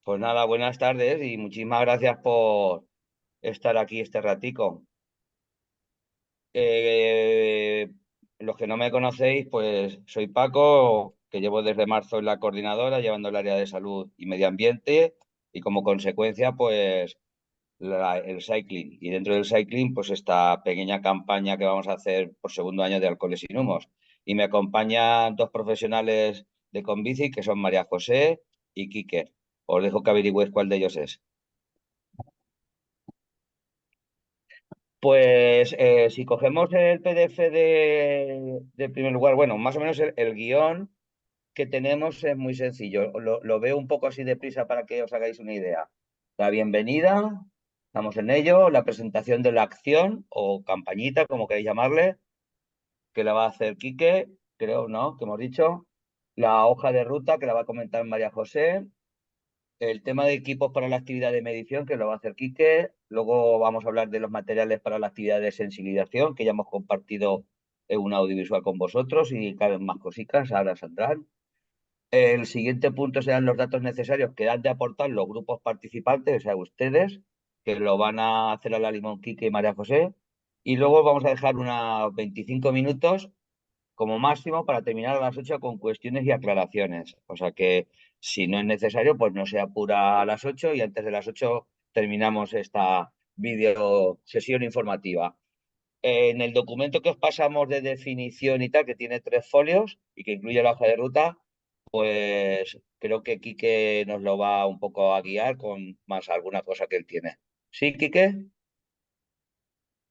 Pues nada, buenas tardes y muchísimas gracias por estar aquí este ratico. Eh, los que no me conocéis, pues soy Paco, que llevo desde marzo en la coordinadora, llevando el área de salud y medio ambiente y como consecuencia, pues el cycling. Y dentro del cycling, pues esta pequeña campaña que vamos a hacer por segundo año de alcoholes sin humos. Y me acompañan dos profesionales de Conbici, que son María José y Quique. Os dejo que averigüéis cuál de ellos es. Pues si cogemos el PDF de primer lugar, bueno, más o menos el guión que tenemos es muy sencillo. Lo veo un poco así deprisa para que os hagáis una idea. La bienvenida, estamos en ello, la presentación de la acción o campañita, como queréis llamarle, que la va a hacer Quique, creo, ¿no? Que hemos dicho. La hoja de ruta que la va a comentar María José, el tema de equipos para la actividad de medición, que lo va a hacer Quique. Luego vamos a hablar de los materiales para la actividad de sensibilización, que ya hemos compartido en un audiovisual con vosotros y caben más cositas, ahora saldrán. El siguiente punto serán los datos necesarios que han de aportar los grupos participantes, o sea, ustedes, que lo van a hacer a la Limón Quique y María José. Y luego vamos a dejar unos 25 minutos como máximo para terminar a las 8 con cuestiones y aclaraciones. O sea que si no es necesario, pues no se apura a las 8 y antes de las 8 terminamos esta video sesión informativa. En el documento que os pasamos de definición y tal, que tiene 3 folios y que incluye la hoja de ruta, pues creo que Quique nos lo va un poco a guiar con más alguna cosa que él tiene. ¿Sí, Quique?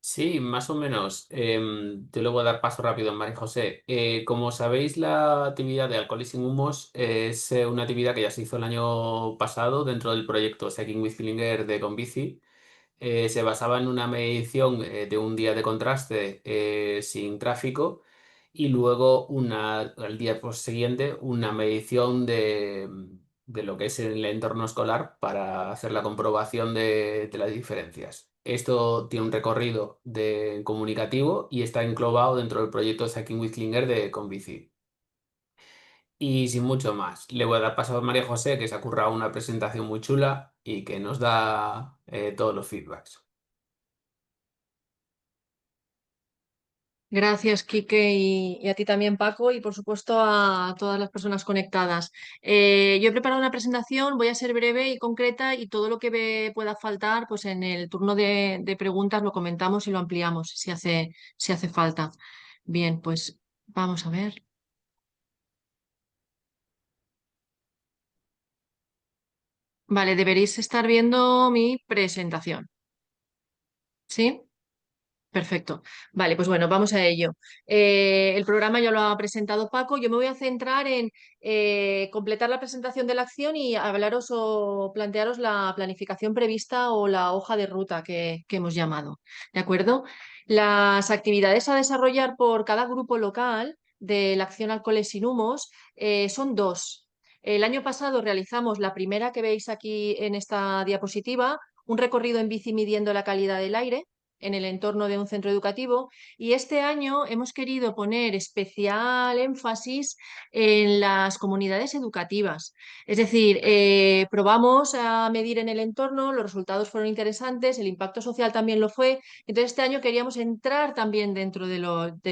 Sí, más o menos. Te lo voy a dar paso rápido, María José. Como sabéis, la actividad de Alcohólicos sin Humos es una actividad que ya se hizo el año pasado dentro del proyecto Cycling with Filinger de Conbici. Se basaba en una medición de un día de contraste sin tráfico y luego al día siguiente una medición de lo que es el entorno escolar para hacer la comprobación de las diferencias. Esto tiene un recorrido comunicativo y está englobado dentro del proyecto Cycling with Klinger de Convici. Y sin mucho más, le voy a dar paso a María José, que se ha currado una presentación muy chula y que nos da todos los feedbacks. Gracias, Quique, y a ti también, Paco, y por supuesto a todas las personas conectadas. Yo he preparado una presentación, voy a ser breve y concreta y todo lo que pueda faltar, pues en el turno de preguntas lo comentamos y lo ampliamos si hace falta. Bien, pues vamos a ver. Vale, deberéis estar viendo mi presentación. ¿Sí? Perfecto. Vale, pues bueno, vamos a ello. El programa ya lo ha presentado Paco. Yo me voy a centrar en completar la presentación de la acción y hablaros o plantearos la planificación prevista o la hoja de ruta que hemos llamado. ¿De acuerdo? Las actividades a desarrollar por cada grupo local de la acción Alcoholes sin Humos son dos. El año pasado realizamos la primera que veis aquí en esta diapositiva, un recorrido en bici midiendo la calidad del aire en el entorno de un centro educativo y este año hemos querido poner especial énfasis en las comunidades educativas. Es decir, probamos a medir en el entorno, los resultados fueron interesantes, el impacto social también lo fue, entonces este año queríamos entrar también dentro de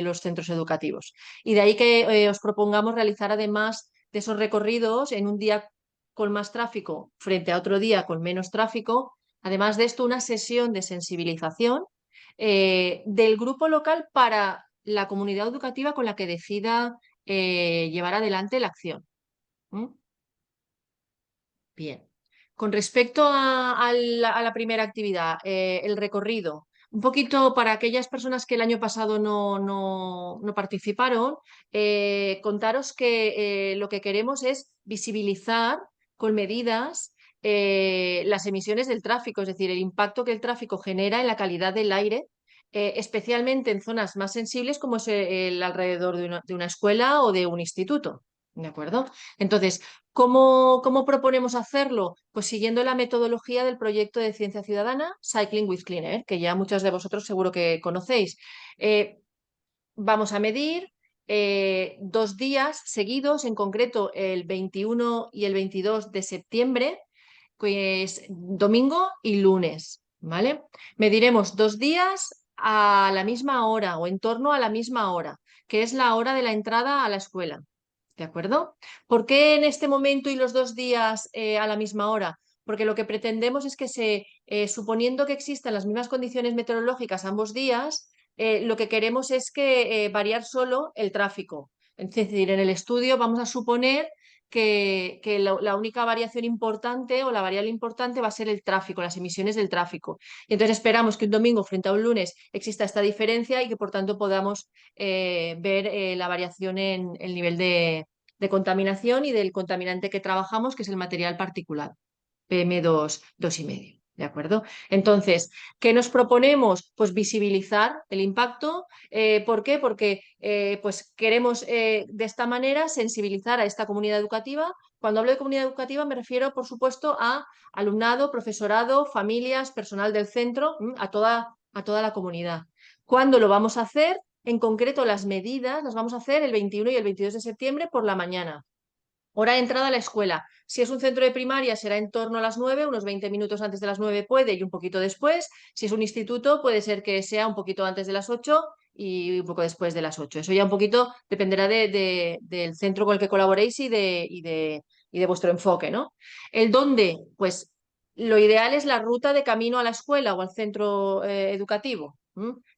los centros educativos y de ahí que os propongamos realizar además de esos recorridos en un día con más tráfico frente a otro día con menos tráfico. Además de esto, una sesión de sensibilización del grupo local para la comunidad educativa con la que decida llevar adelante la acción. ¿Mm? Bien. Con respecto a la primera actividad, el recorrido, un poquito para aquellas personas que el año pasado no participaron, contaros que lo que queremos es visibilizar con medidas las emisiones del tráfico, es decir, el impacto que el tráfico genera en la calidad del aire, especialmente en zonas más sensibles como es el alrededor de una escuela o de un instituto. ¿De acuerdo? Entonces, ¿cómo proponemos hacerlo? Pues siguiendo la metodología del proyecto de ciencia ciudadana Cycling with Cleaner, que ya muchos de vosotros seguro que conocéis. Eh, Vamos a medir 2 días seguidos, en concreto el 21 y el 22 de septiembre, pues domingo y lunes, ¿vale? Mediremos 2 días a la misma hora o en torno a la misma hora, que es la hora de la entrada a la escuela, ¿de acuerdo? ¿Por qué en este momento y los 2 días a la misma hora? Porque lo que pretendemos es que suponiendo que existan las mismas condiciones meteorológicas ambos días, lo que queremos es que variar solo el tráfico. Es decir, en el estudio vamos a suponer que la única variación importante o la variable importante va a ser el tráfico, las emisiones del tráfico. Y entonces esperamos que un domingo frente a un lunes exista esta diferencia y que por tanto podamos ver la variación en el nivel de contaminación y del contaminante que trabajamos, que es el material particulado. PM2, 2,5. ¿De acuerdo? Entonces, ¿qué nos proponemos? Pues visibilizar el impacto. ¿Por qué? Porque pues queremos de esta manera sensibilizar a esta comunidad educativa. Cuando hablo de comunidad educativa me refiero, por supuesto, a alumnado, profesorado, familias, personal del centro, a toda la comunidad. ¿Cuándo lo vamos a hacer? En concreto, las medidas las vamos a hacer el 21 y el 22 de septiembre por la mañana. Hora de entrada a la escuela. Si es un centro de primaria será en torno a las 9, unos 20 minutos antes de las 9 puede y un poquito después. Si es un instituto puede ser que sea un poquito antes de las 8 y un poco después de las 8. Eso ya un poquito dependerá del centro con el que colaboréis y de vuestro enfoque, ¿no? El dónde, pues lo ideal es la ruta de camino a la escuela o al centro educativo.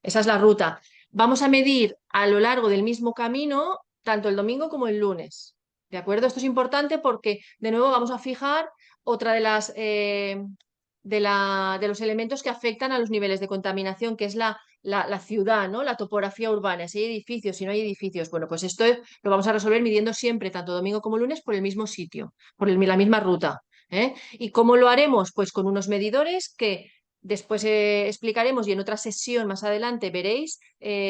Esa es la ruta. Vamos a medir a lo largo del mismo camino tanto el domingo como el lunes. ¿De acuerdo? Esto es importante porque, de nuevo, vamos a fijar otra de los elementos que afectan a los niveles de contaminación, que es la ciudad, ¿no? La topografía urbana. Si hay edificios, si no hay edificios. Bueno, pues esto lo vamos a resolver midiendo siempre, tanto domingo como lunes, por el mismo sitio, por la misma ruta. ¿Y cómo lo haremos? Pues con unos medidores que después explicaremos y en otra sesión más adelante veréis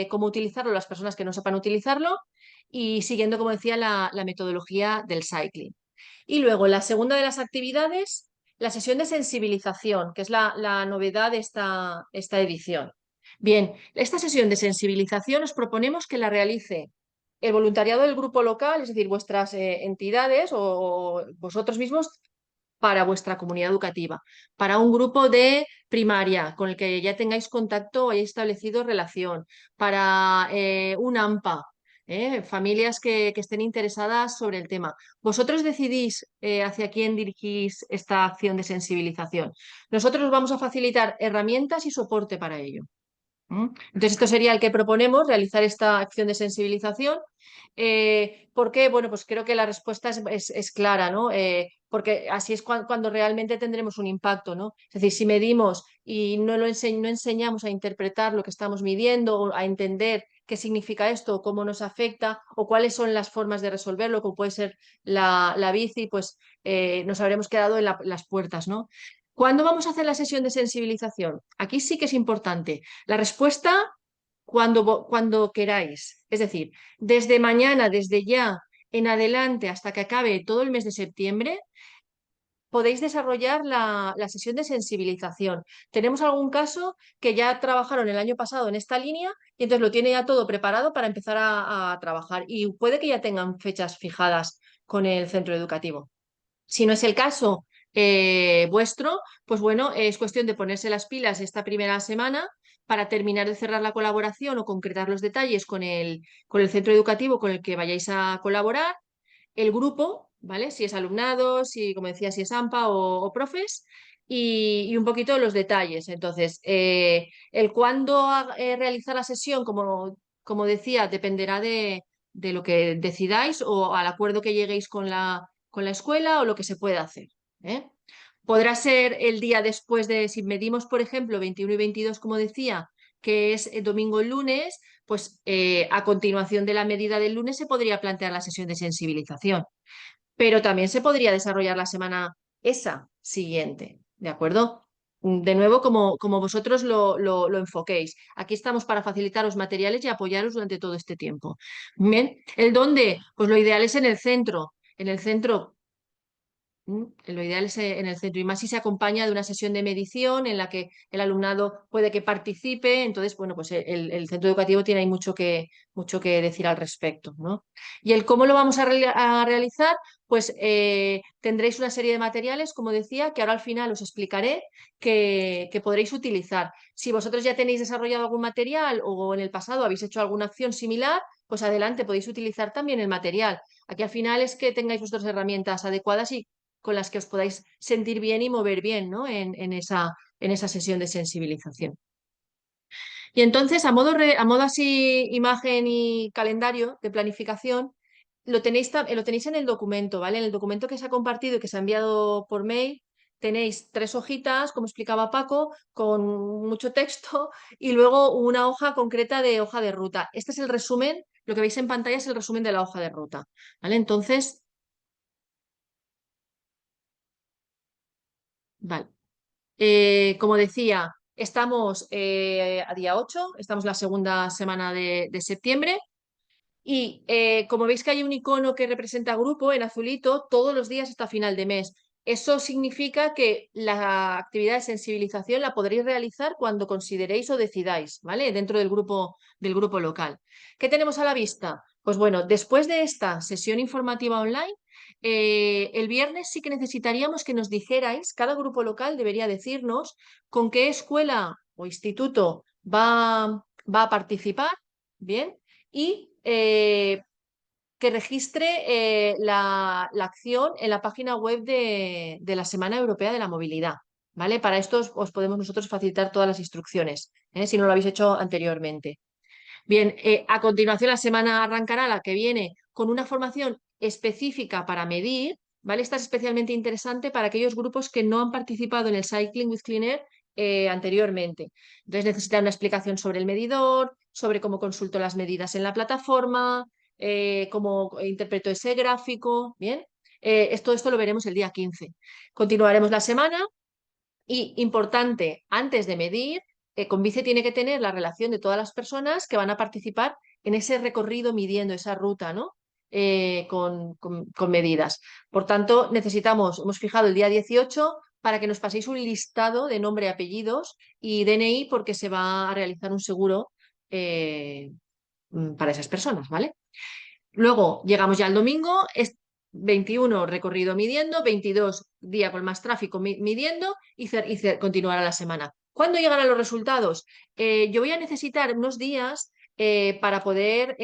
cómo utilizarlo las personas que no sepan utilizarlo y siguiendo, como decía, la metodología del cycling. Y luego, la segunda de las actividades, la sesión de sensibilización, que es la novedad de esta edición. Bien, esta sesión de sensibilización os proponemos que la realice el voluntariado del grupo local, es decir, vuestras entidades o vosotros mismos para vuestra comunidad educativa, para un grupo de primaria con el que ya tengáis contacto o hayáis establecido relación, para un AMPA, familias que estén interesadas sobre el tema. Vosotros decidís hacia quién dirigís esta acción de sensibilización. Nosotros os vamos a facilitar herramientas y soporte para ello. Entonces, esto sería el que proponemos, realizar esta acción de sensibilización. ¿Por qué? Bueno, pues creo que la respuesta es clara, ¿no? Porque así es cuando realmente tendremos un impacto, ¿no? Es decir, si medimos y no enseñamos a interpretar lo que estamos midiendo o a entender qué significa esto, o cómo nos afecta, o cuáles son las formas de resolverlo, como puede ser la bici, pues nos habremos quedado en las puertas, ¿no? ¿Cuándo vamos a hacer la sesión de sensibilización? Aquí sí que es importante. La respuesta cuando queráis. Es decir, desde mañana, desde ya en adelante hasta que acabe todo el mes de septiembre, podéis desarrollar la sesión de sensibilización. Tenemos algún caso que ya trabajaron el año pasado en esta línea y entonces lo tiene ya todo preparado para empezar a trabajar y puede que ya tengan fechas fijadas con el centro educativo. Si no es el caso vuestro, pues bueno, es cuestión de ponerse las pilas esta primera semana para terminar de cerrar la colaboración o concretar los detalles con el centro educativo con el que vayáis a colaborar, el grupo, ¿vale? Si es alumnado, si, como decía, si es AMPA o profes, y un poquito los detalles. Entonces, el cuándo realizar la sesión, como decía, dependerá de lo que decidáis o al acuerdo que lleguéis con la escuela o lo que se pueda hacer. Podrá ser el día después si medimos, por ejemplo, 21 y 22, como decía, que es domingo y lunes, pues a continuación de la medida del lunes se podría plantear la sesión de sensibilización, pero también se podría desarrollar la semana esa siguiente, ¿de acuerdo? De nuevo, como vosotros lo enfoquéis. Aquí estamos para facilitaros materiales y apoyaros durante todo este tiempo. Bien, ¿el dónde? Pues lo ideal es en el centro. En el centro Lo ideal es en el centro, y más si se acompaña de una sesión de medición en la que el alumnado puede que participe. Entonces, bueno, pues el centro educativo tiene ahí mucho que decir al respecto, ¿no? Y el cómo lo vamos a realizar, pues tendréis una serie de materiales, como decía, que ahora al final os explicaré que podréis utilizar. Si vosotros ya tenéis desarrollado algún material o en el pasado habéis hecho alguna acción similar, pues adelante, podéis utilizar también el material. Aquí al final es que tengáis vuestras herramientas adecuadas y con las que os podáis sentir bien y mover bien, ¿no? en esa sesión de sensibilización. Y entonces, a modo así, imagen y calendario de planificación, lo tenéis en el documento, ¿vale? En el documento que se ha compartido y que se ha enviado por mail, tenéis 3 hojitas, como explicaba Paco, con mucho texto y luego una hoja concreta de hoja de ruta. Este es el resumen, lo que veis en pantalla es el resumen de la hoja de ruta, ¿vale? Entonces, vale. Como decía, estamos a día 8, estamos la segunda semana de septiembre y como veis que hay un icono que representa grupo en azulito, todos los días hasta final de mes. Eso significa que la actividad de sensibilización la podréis realizar cuando consideréis o decidáis, ¿vale? Dentro del grupo local. ¿Qué tenemos a la vista? Pues bueno, después de esta sesión informativa online, el viernes sí que necesitaríamos que nos dijerais, cada grupo local debería decirnos con qué escuela o instituto va a participar, ¿bien? Y que registre la acción en la página web de la Semana Europea de la Movilidad, ¿vale? Para esto os podemos nosotros facilitar todas las instrucciones, si no lo habéis hecho anteriormente. Bien, a continuación la semana arrancará la que viene con una formación específica para medir, ¿vale? Esta es especialmente interesante para aquellos grupos que no han participado en el Cycling with Clean Air anteriormente. Entonces necesitan una explicación sobre el medidor, sobre cómo consulto las medidas en la plataforma, cómo interpreto ese gráfico, ¿bien? Esto lo veremos el día 15. Continuaremos la semana y, importante, antes de medir, Convice tiene que tener la relación de todas las personas que van a participar en ese recorrido midiendo esa ruta, ¿no? Con medidas. Por tanto, hemos fijado el día 18 para que nos paséis un listado de nombre, apellidos y DNI porque se va a realizar un seguro para esas personas, ¿vale? Luego llegamos ya al domingo, es 21 recorrido midiendo, 22 día con más tráfico midiendo y continuará la semana. ¿Cuándo llegarán los resultados? Yo voy a necesitar unos días para poder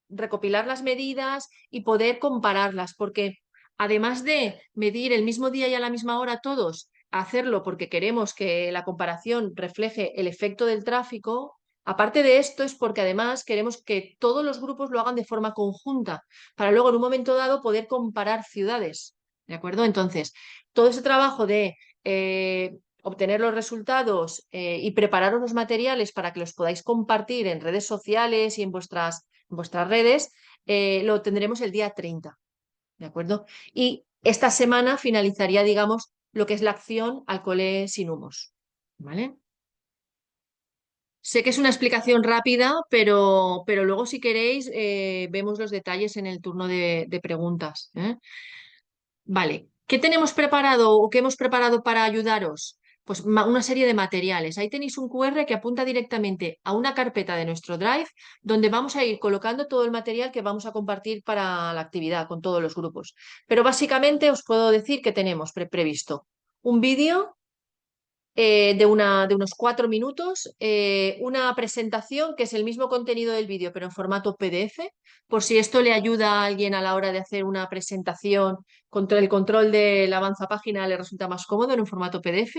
recopilar las medidas y poder compararlas, porque además de medir el mismo día y a la misma hora todos, hacerlo porque queremos que la comparación refleje el efecto del tráfico. Aparte de esto es porque además queremos que todos los grupos lo hagan de forma conjunta para luego en un momento dado poder comparar ciudades. ¿De acuerdo? Entonces, todo ese trabajo de obtener los resultados y prepararos los materiales para que los podáis compartir en redes sociales y en vuestras redes, lo tendremos el día 30. ¿De acuerdo? Y esta semana finalizaría, digamos, lo que es la acción al cole sin humos. ¿Vale? Sé que es una explicación rápida, pero luego si queréis vemos los detalles en el turno de preguntas. Vale, ¿qué tenemos preparado o qué hemos preparado para ayudaros? Pues una serie de materiales. Ahí tenéis un QR que apunta directamente a una carpeta de nuestro Drive donde vamos a ir colocando todo el material que vamos a compartir para la actividad con todos los grupos. Pero básicamente os puedo decir que tenemos previsto un vídeo de unos 4 minutos, una presentación que es el mismo contenido del vídeo, pero en formato PDF, por si esto le ayuda a alguien a la hora de hacer una presentación, contra el control del avanzapágina le resulta más cómodo en un formato PDF.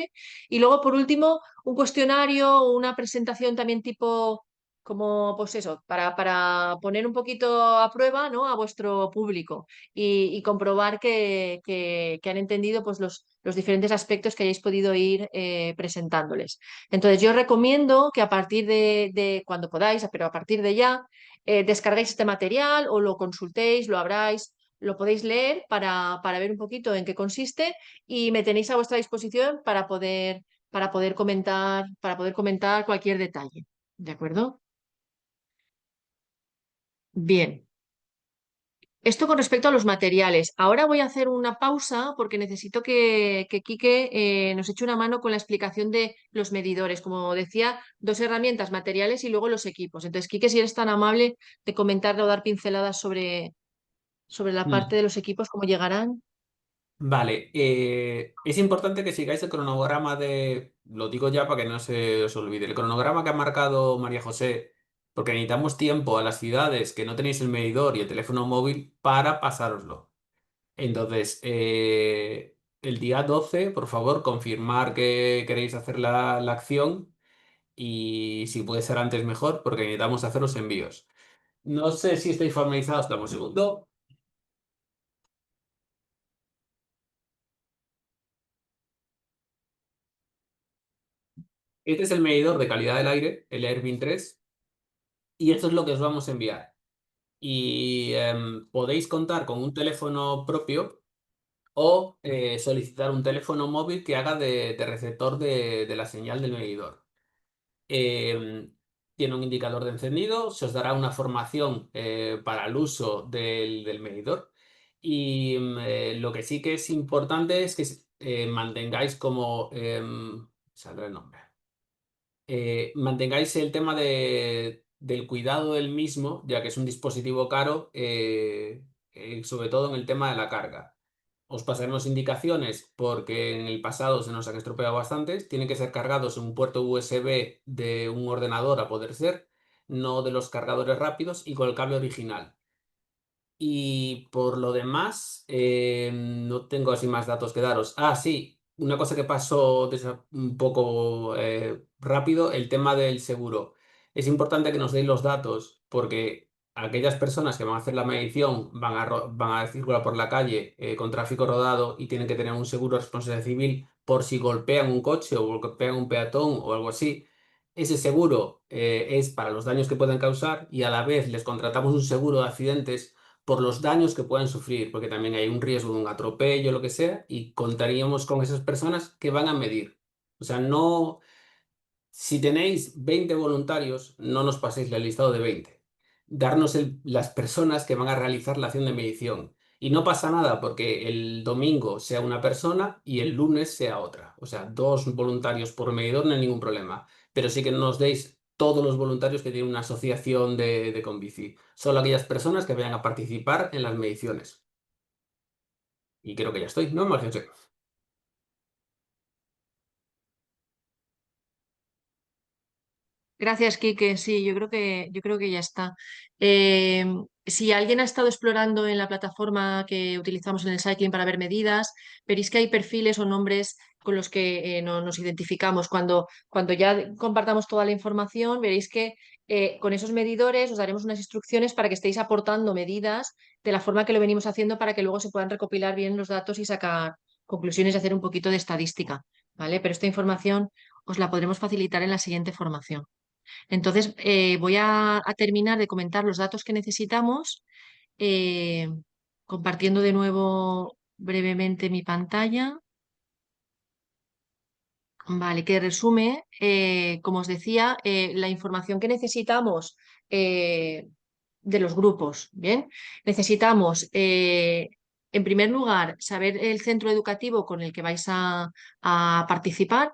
Y luego, por último, un cuestionario, una presentación también tipo, como pues eso, para poner un poquito a prueba, ¿no? A vuestro público y comprobar que han entendido pues los diferentes aspectos que hayáis podido ir presentándoles. Entonces, yo recomiendo que a partir de cuando podáis, pero a partir de ya, descarguéis este material o lo consultéis, lo abráis, lo podéis leer para ver un poquito en qué consiste y me tenéis a vuestra disposición para poder comentar cualquier detalle. ¿De acuerdo? Bien. Esto con respecto a los materiales. Ahora voy a hacer una pausa porque necesito que Quique nos eche una mano con la explicación de los medidores. Como decía, dos herramientas, materiales y luego los equipos. Entonces, Quique, si eres tan amable de comentar o dar pinceladas sobre la parte Mm. de los equipos, cómo llegarán. Vale, es importante que sigáis el cronograma lo digo ya para que no se os olvide, el cronograma que ha marcado María José, porque necesitamos tiempo a las ciudades que no tenéis el medidor y el teléfono móvil para pasároslo. Entonces, el día 12, por favor, confirmar que queréis hacer la acción y si puede ser antes mejor, porque necesitamos hacer los envíos. No sé si estáis familiarizados, dame un segundo. Este es el medidor de calidad del aire, el Airbin 3, y esto es lo que os vamos a enviar. Y podéis contar con un teléfono propio o solicitar un teléfono móvil que haga de receptor de la señal del medidor. Eh, Tiene un indicador de encendido, se os dará una formación para el uso del medidor. Y lo que sí que es importante es que mantengáis como... saldrá el nombre. Mantengáis el tema del cuidado del mismo, ya que es un dispositivo caro, sobre todo en el tema de la carga. Os pasaremos indicaciones porque en el pasado se nos han estropeado bastantes. Tienen que ser cargados en un puerto USB de un ordenador a poder ser, no de los cargadores rápidos y con el cable original. Y por lo demás, no tengo así más datos que daros. Ah, sí, una cosa que pasó un poco rápido, el tema del seguro. Es importante que nos deis los datos porque aquellas personas que van a hacer la medición van a circular por la calle con tráfico rodado y tienen que tener un seguro de responsabilidad civil por si golpean un coche o golpean un peatón o algo así. Ese seguro es para los daños que pueden causar y a la vez les contratamos un seguro de accidentes por los daños que puedan sufrir, porque también hay un riesgo de un atropello, lo que sea, y contaríamos con esas personas que van a medir. O sea, no, si tenéis 20 voluntarios, no nos paséis el listado de 20. Darnos las personas que van a realizar la acción de medición. Y no pasa nada porque el domingo sea una persona y el lunes sea otra. O sea, dos voluntarios por medidor no hay ningún problema. Pero sí que no nos deis todos los voluntarios que tienen una asociación de Convici. Solo aquellas personas que vayan a participar en las mediciones. Y creo que ya estoy, ¿no, María José? Gracias, Quique. Sí, yo creo que ya está. Eh, si alguien ha estado explorando en la plataforma que utilizamos en el Cycling para ver medidas, veréis que hay perfiles o nombres con los que nos identificamos. Cuando ya compartamos toda la información, veréis que con esos medidores os daremos unas instrucciones para que estéis aportando medidas de la forma que lo venimos haciendo para que luego se puedan recopilar bien los datos y sacar conclusiones y hacer un poquito de estadística, ¿vale? Pero esta información os la podremos facilitar en la siguiente formación. Entonces, voy a terminar de comentar los datos que necesitamos, eh, compartiendo de nuevo brevemente mi pantalla. Vale, que resume, como os decía, la información que necesitamos de los grupos. Bien, necesitamos, en primer lugar, saber el centro educativo con el que vais a participar.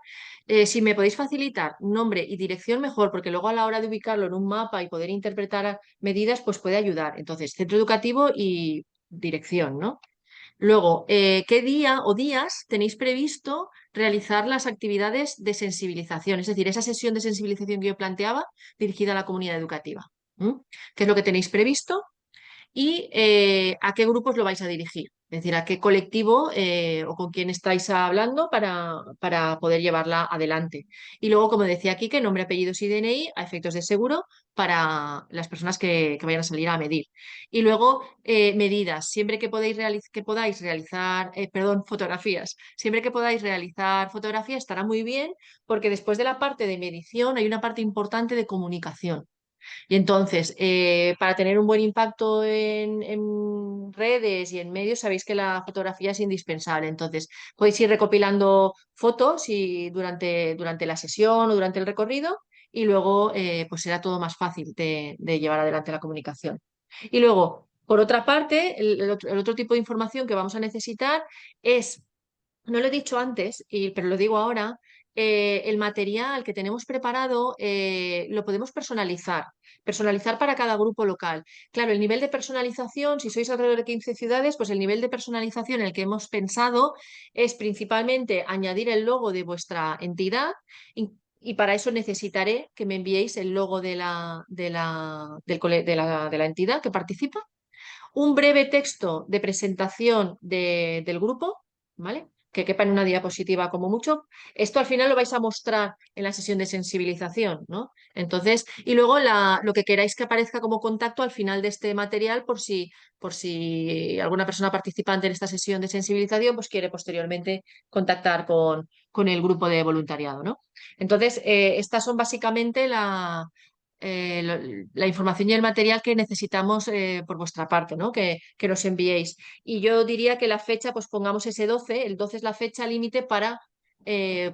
Si me podéis facilitar nombre y dirección, mejor, porque luego a la hora de ubicarlo en un mapa y poder interpretar medidas, pues puede ayudar. Entonces, centro educativo y dirección, ¿no? Luego, ¿qué día o días tenéis previsto realizar las actividades de sensibilización? Es decir, esa sesión de sensibilización que yo planteaba dirigida a la comunidad educativa. ¿Mm? ¿Qué es lo que tenéis previsto? Y a qué grupos lo vais a dirigir. Es decir, a qué colectivo o con quién estáis hablando para poder llevarla adelante. Y luego, como decía aquí, que nombre, apellidos y DNI a efectos de seguro para las personas que vayan a salir a medir. Y luego, medidas. Siempre que podáis realizar, perdón, fotografías. Siempre que podáis realizar fotografías estará muy bien porque después de la parte de medición hay una parte importante de comunicación. Y entonces, para tener un buen impacto en redes y en medios, sabéis que la fotografía es indispensable. Entonces, podéis ir recopilando fotos durante la sesión o durante el recorrido y luego pues será todo más fácil de llevar adelante la comunicación. Y luego, Por otra parte, el otro tipo de información que vamos a necesitar es, no lo he dicho antes, pero lo digo ahora, el material que tenemos preparado lo podemos personalizar para cada grupo local. Claro, el nivel de personalización, si sois alrededor de 15 ciudades, pues el nivel de personalización en el que hemos pensado es principalmente añadir el logo de vuestra entidad y para eso necesitaré que me enviéis el logo de la entidad que participa, un breve texto de presentación del grupo, ¿vale? Que quepa en una diapositiva como mucho. Esto al final lo vais a mostrar en la sesión de sensibilización, ¿no? Entonces, y luego lo que queráis que aparezca como contacto al final de este material por si alguna persona participante en esta sesión de sensibilización pues quiere posteriormente contactar con el grupo de voluntariado, ¿no? Entonces, estas son básicamente la información y el material que necesitamos por vuestra parte, ¿no? Que nos enviéis. Y yo diría que la fecha, pues pongamos ese 12, el 12 es la fecha límite para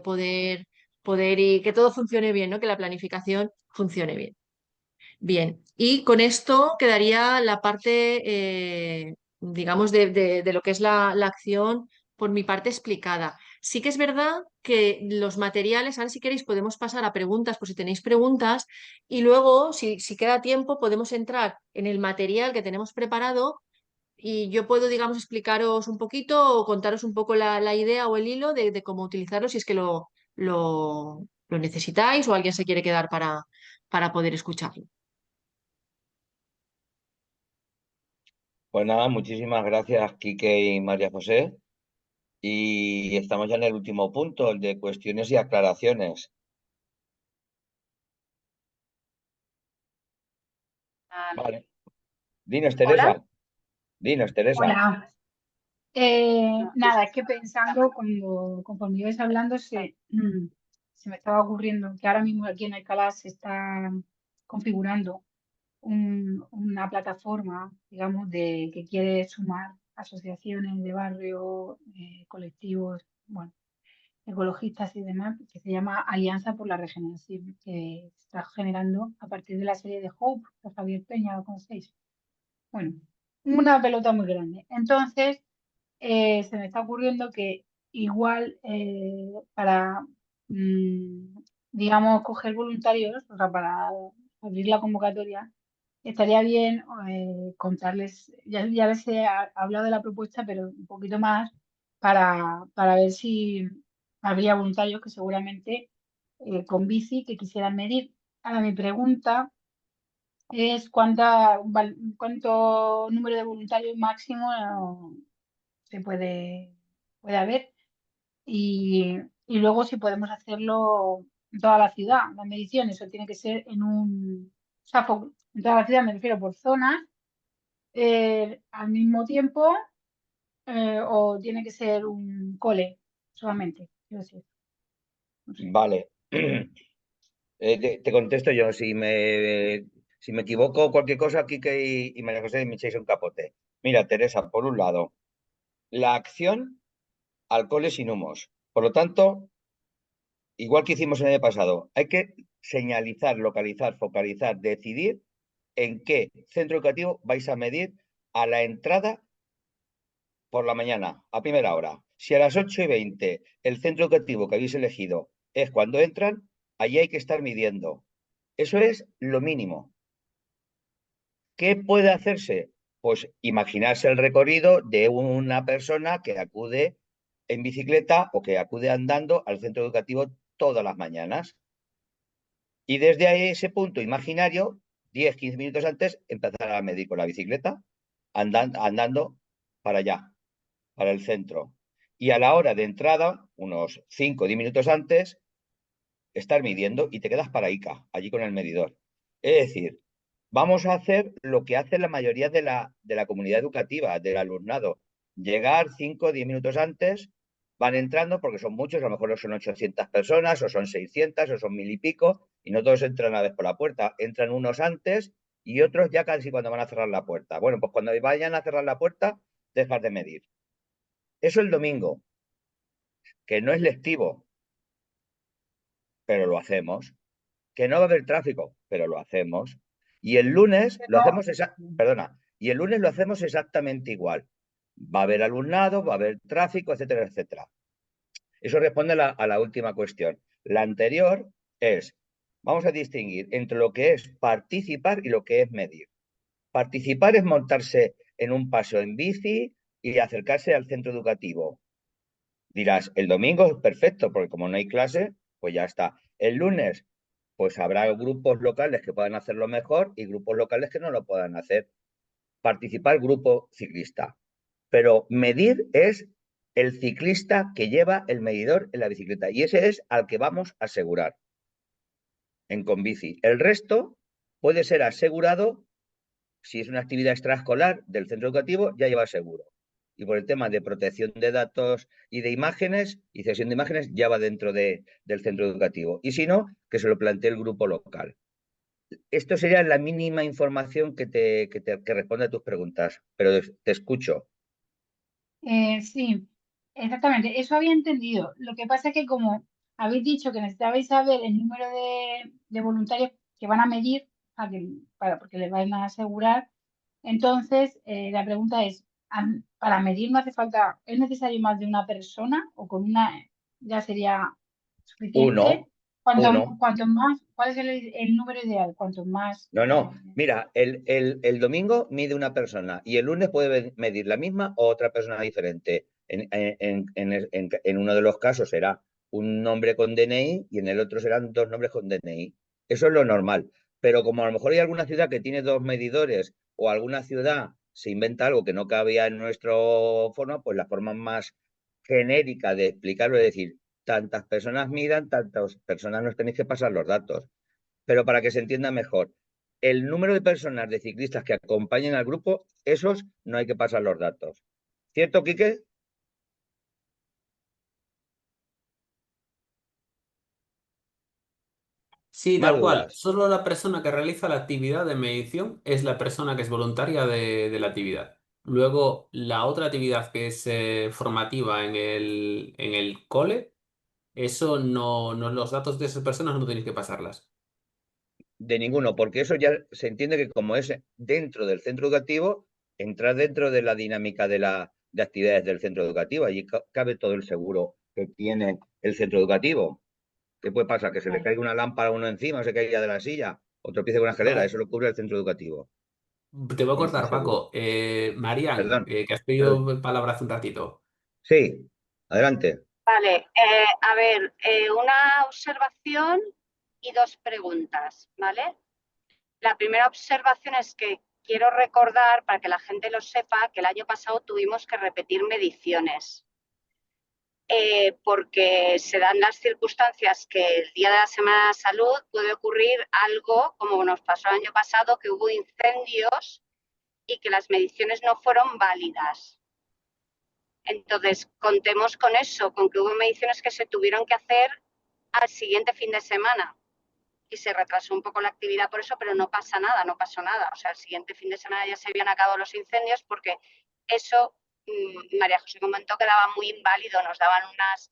poder y que todo funcione bien, ¿no? Que la planificación funcione bien. Bien, y con esto quedaría la parte, digamos, de lo que es la acción por mi parte explicada. Sí que es verdad que los materiales, ahora si queréis podemos pasar a preguntas por si tenéis preguntas y luego, si queda tiempo, podemos entrar en el material que tenemos preparado y yo puedo, digamos, explicaros un poquito o contaros un poco la idea o el hilo de cómo utilizarlo si es que lo necesitáis o alguien se quiere quedar para poder escucharlo. Pues nada, muchísimas gracias, Quique y María José. Y estamos ya en el último punto, el de cuestiones y aclaraciones. Vale. Dinos, Teresa. Hola, Dinos, Teresa. hola. Nada, es que pensando conforme ibais hablando se me estaba ocurriendo que ahora mismo aquí en Alcalá se está configurando una plataforma, digamos, que quiere sumar asociaciones de barrio, colectivos, bueno, ecologistas y demás, que se llama Alianza por la Regeneración, que se está generando a partir de la serie de Hope, de Javier Peña, ¿lo conocéis? Bueno, una pelota muy grande. Entonces, se me está ocurriendo que igual para, mm, digamos, coger voluntarios, o sea, para abrir la convocatoria, estaría bien contarles, ya les he hablado de la propuesta, pero un poquito más para ver si habría voluntarios que seguramente con bici que quisieran medir. Ahora mi pregunta es cuánto número de voluntarios máximo se puede haber y luego si podemos hacerlo en toda la ciudad, las mediciones, eso tiene que ser o sea, en toda la ciudad me refiero por zonas, al mismo tiempo, o tiene que ser un cole solamente, quiero decir, no sé. Vale. Te contesto yo. Si me equivoco o cualquier cosa, Quique y María José me echáis un capote. Mira, Teresa, por un lado, la acción, alcoholes sin humos. Por lo tanto, igual que hicimos el año pasado, hay que señalizar, localizar, focalizar, decidir en qué centro educativo vais a medir a la entrada por la mañana, a primera hora. Si a las 8:20 el centro educativo que habéis elegido es cuando entran, allí hay que estar midiendo. Eso es lo mínimo. ¿Qué puede hacerse? Pues imaginarse el recorrido de una persona que acude en bicicleta o que acude andando al centro educativo todas las mañanas. Y desde ese punto imaginario, 10-15 minutos antes, empezar a medir con la bicicleta, andando para allá, para el centro. Y a la hora de entrada, unos 5 o 10 minutos antes, estar midiendo y te quedas para ICA, allí con el medidor. Es decir, vamos a hacer lo que hace la mayoría de la comunidad educativa, del alumnado. Llegar 5 o 10 minutos antes, van entrando porque son muchos, a lo mejor son 800 personas, o son 600, o son 1000 y pico, y no todos entran a la vez por la puerta. Entran unos antes y otros ya casi cuando van a cerrar la puerta. Bueno, pues cuando vayan a cerrar la puerta, dejas de medir. Eso el domingo, que no es lectivo, pero lo hacemos. Que no va a haber tráfico, pero lo hacemos. Y el lunes lo hacemos, perdona, Y el lunes lo hacemos exactamente igual. Va a haber alumnado, va a haber tráfico, etcétera, etcétera. Eso responde a la última cuestión. La anterior es, vamos a distinguir entre lo que es participar y lo que es medir. Participar es montarse en un paseo en bici y acercarse al centro educativo. Dirás, el domingo es perfecto, porque como no hay clase, pues ya está. El lunes, pues habrá grupos locales que puedan hacerlo mejor y grupos locales que no lo puedan hacer. Participar grupo ciclista. Pero medir es el ciclista que lleva el medidor en la bicicleta y ese es al que vamos a asegurar en Conbici. El resto puede ser asegurado si es una actividad extraescolar del centro educativo, ya lleva seguro. Y por el tema de protección de datos y de imágenes y cesión de imágenes, ya va dentro del centro educativo. Y si no, que se lo plantee el grupo local. Esto sería la mínima información que responde a tus preguntas, pero te escucho. Sí, exactamente. Eso había entendido. Lo que pasa es que como habéis dicho que necesitabais saber el número de voluntarios que van a medir porque les van a asegurar, entonces la pregunta es, para medir no hace falta, ¿es necesario más de una persona o con una ya sería suficiente? Uno. Cuanto más, ¿cuál es el número ideal? Cuanto más... No. Mira, el domingo mide una persona y el lunes puede medir la misma o otra persona diferente. En uno de los casos será un nombre con DNI y en el otro serán dos nombres con DNI. Eso es lo normal. Pero como a lo mejor hay alguna ciudad que tiene dos medidores o alguna ciudad se inventa algo que no cabía en nuestro forma, pues la forma más genérica de explicarlo es decir, tantas personas midan, tantas personas nos tenéis que pasar los datos. Pero para que se entienda mejor, el número de personas de ciclistas que acompañen al grupo, esos no hay que pasar los datos. ¿Cierto, Quique? Sí, Más tal cual. dudas. Solo la persona que realiza la actividad de medición es la persona que es voluntaria de la actividad. Luego, la otra actividad que es formativa en el cole, eso no, los datos de esas personas no tenéis que pasarlas. De ninguno, porque eso ya se entiende que como es dentro del centro educativo, entrar dentro de la dinámica de actividades del centro educativo. Allí cabe todo el seguro que tiene el centro educativo. ¿Qué puede pasar? Que se le Vale. caiga una lámpara a uno encima, o se caiga de la silla, o tropiece con una escalera. Va- Eso lo cubre el centro educativo. Te voy a Y sin cortar, seguro. Paco. Marian, Perdón. que has pedido palabra hace un ratito. Sí, adelante. Vale, a ver, una observación y dos preguntas, ¿vale? La primera observación es que quiero recordar, para que la gente lo sepa, que el año pasado tuvimos que repetir mediciones, porque se dan las circunstancias que el día de la Semana de la Salud puede ocurrir algo como nos pasó el año pasado, que hubo incendios y que las mediciones no fueron válidas. Entonces, contemos con eso, con que hubo mediciones que se tuvieron que hacer al siguiente fin de semana y se retrasó un poco la actividad por eso, pero no pasa nada, no pasó nada. O sea, el siguiente fin de semana ya se habían acabado los incendios porque eso, María José comentó que daba muy inválido, nos daban unas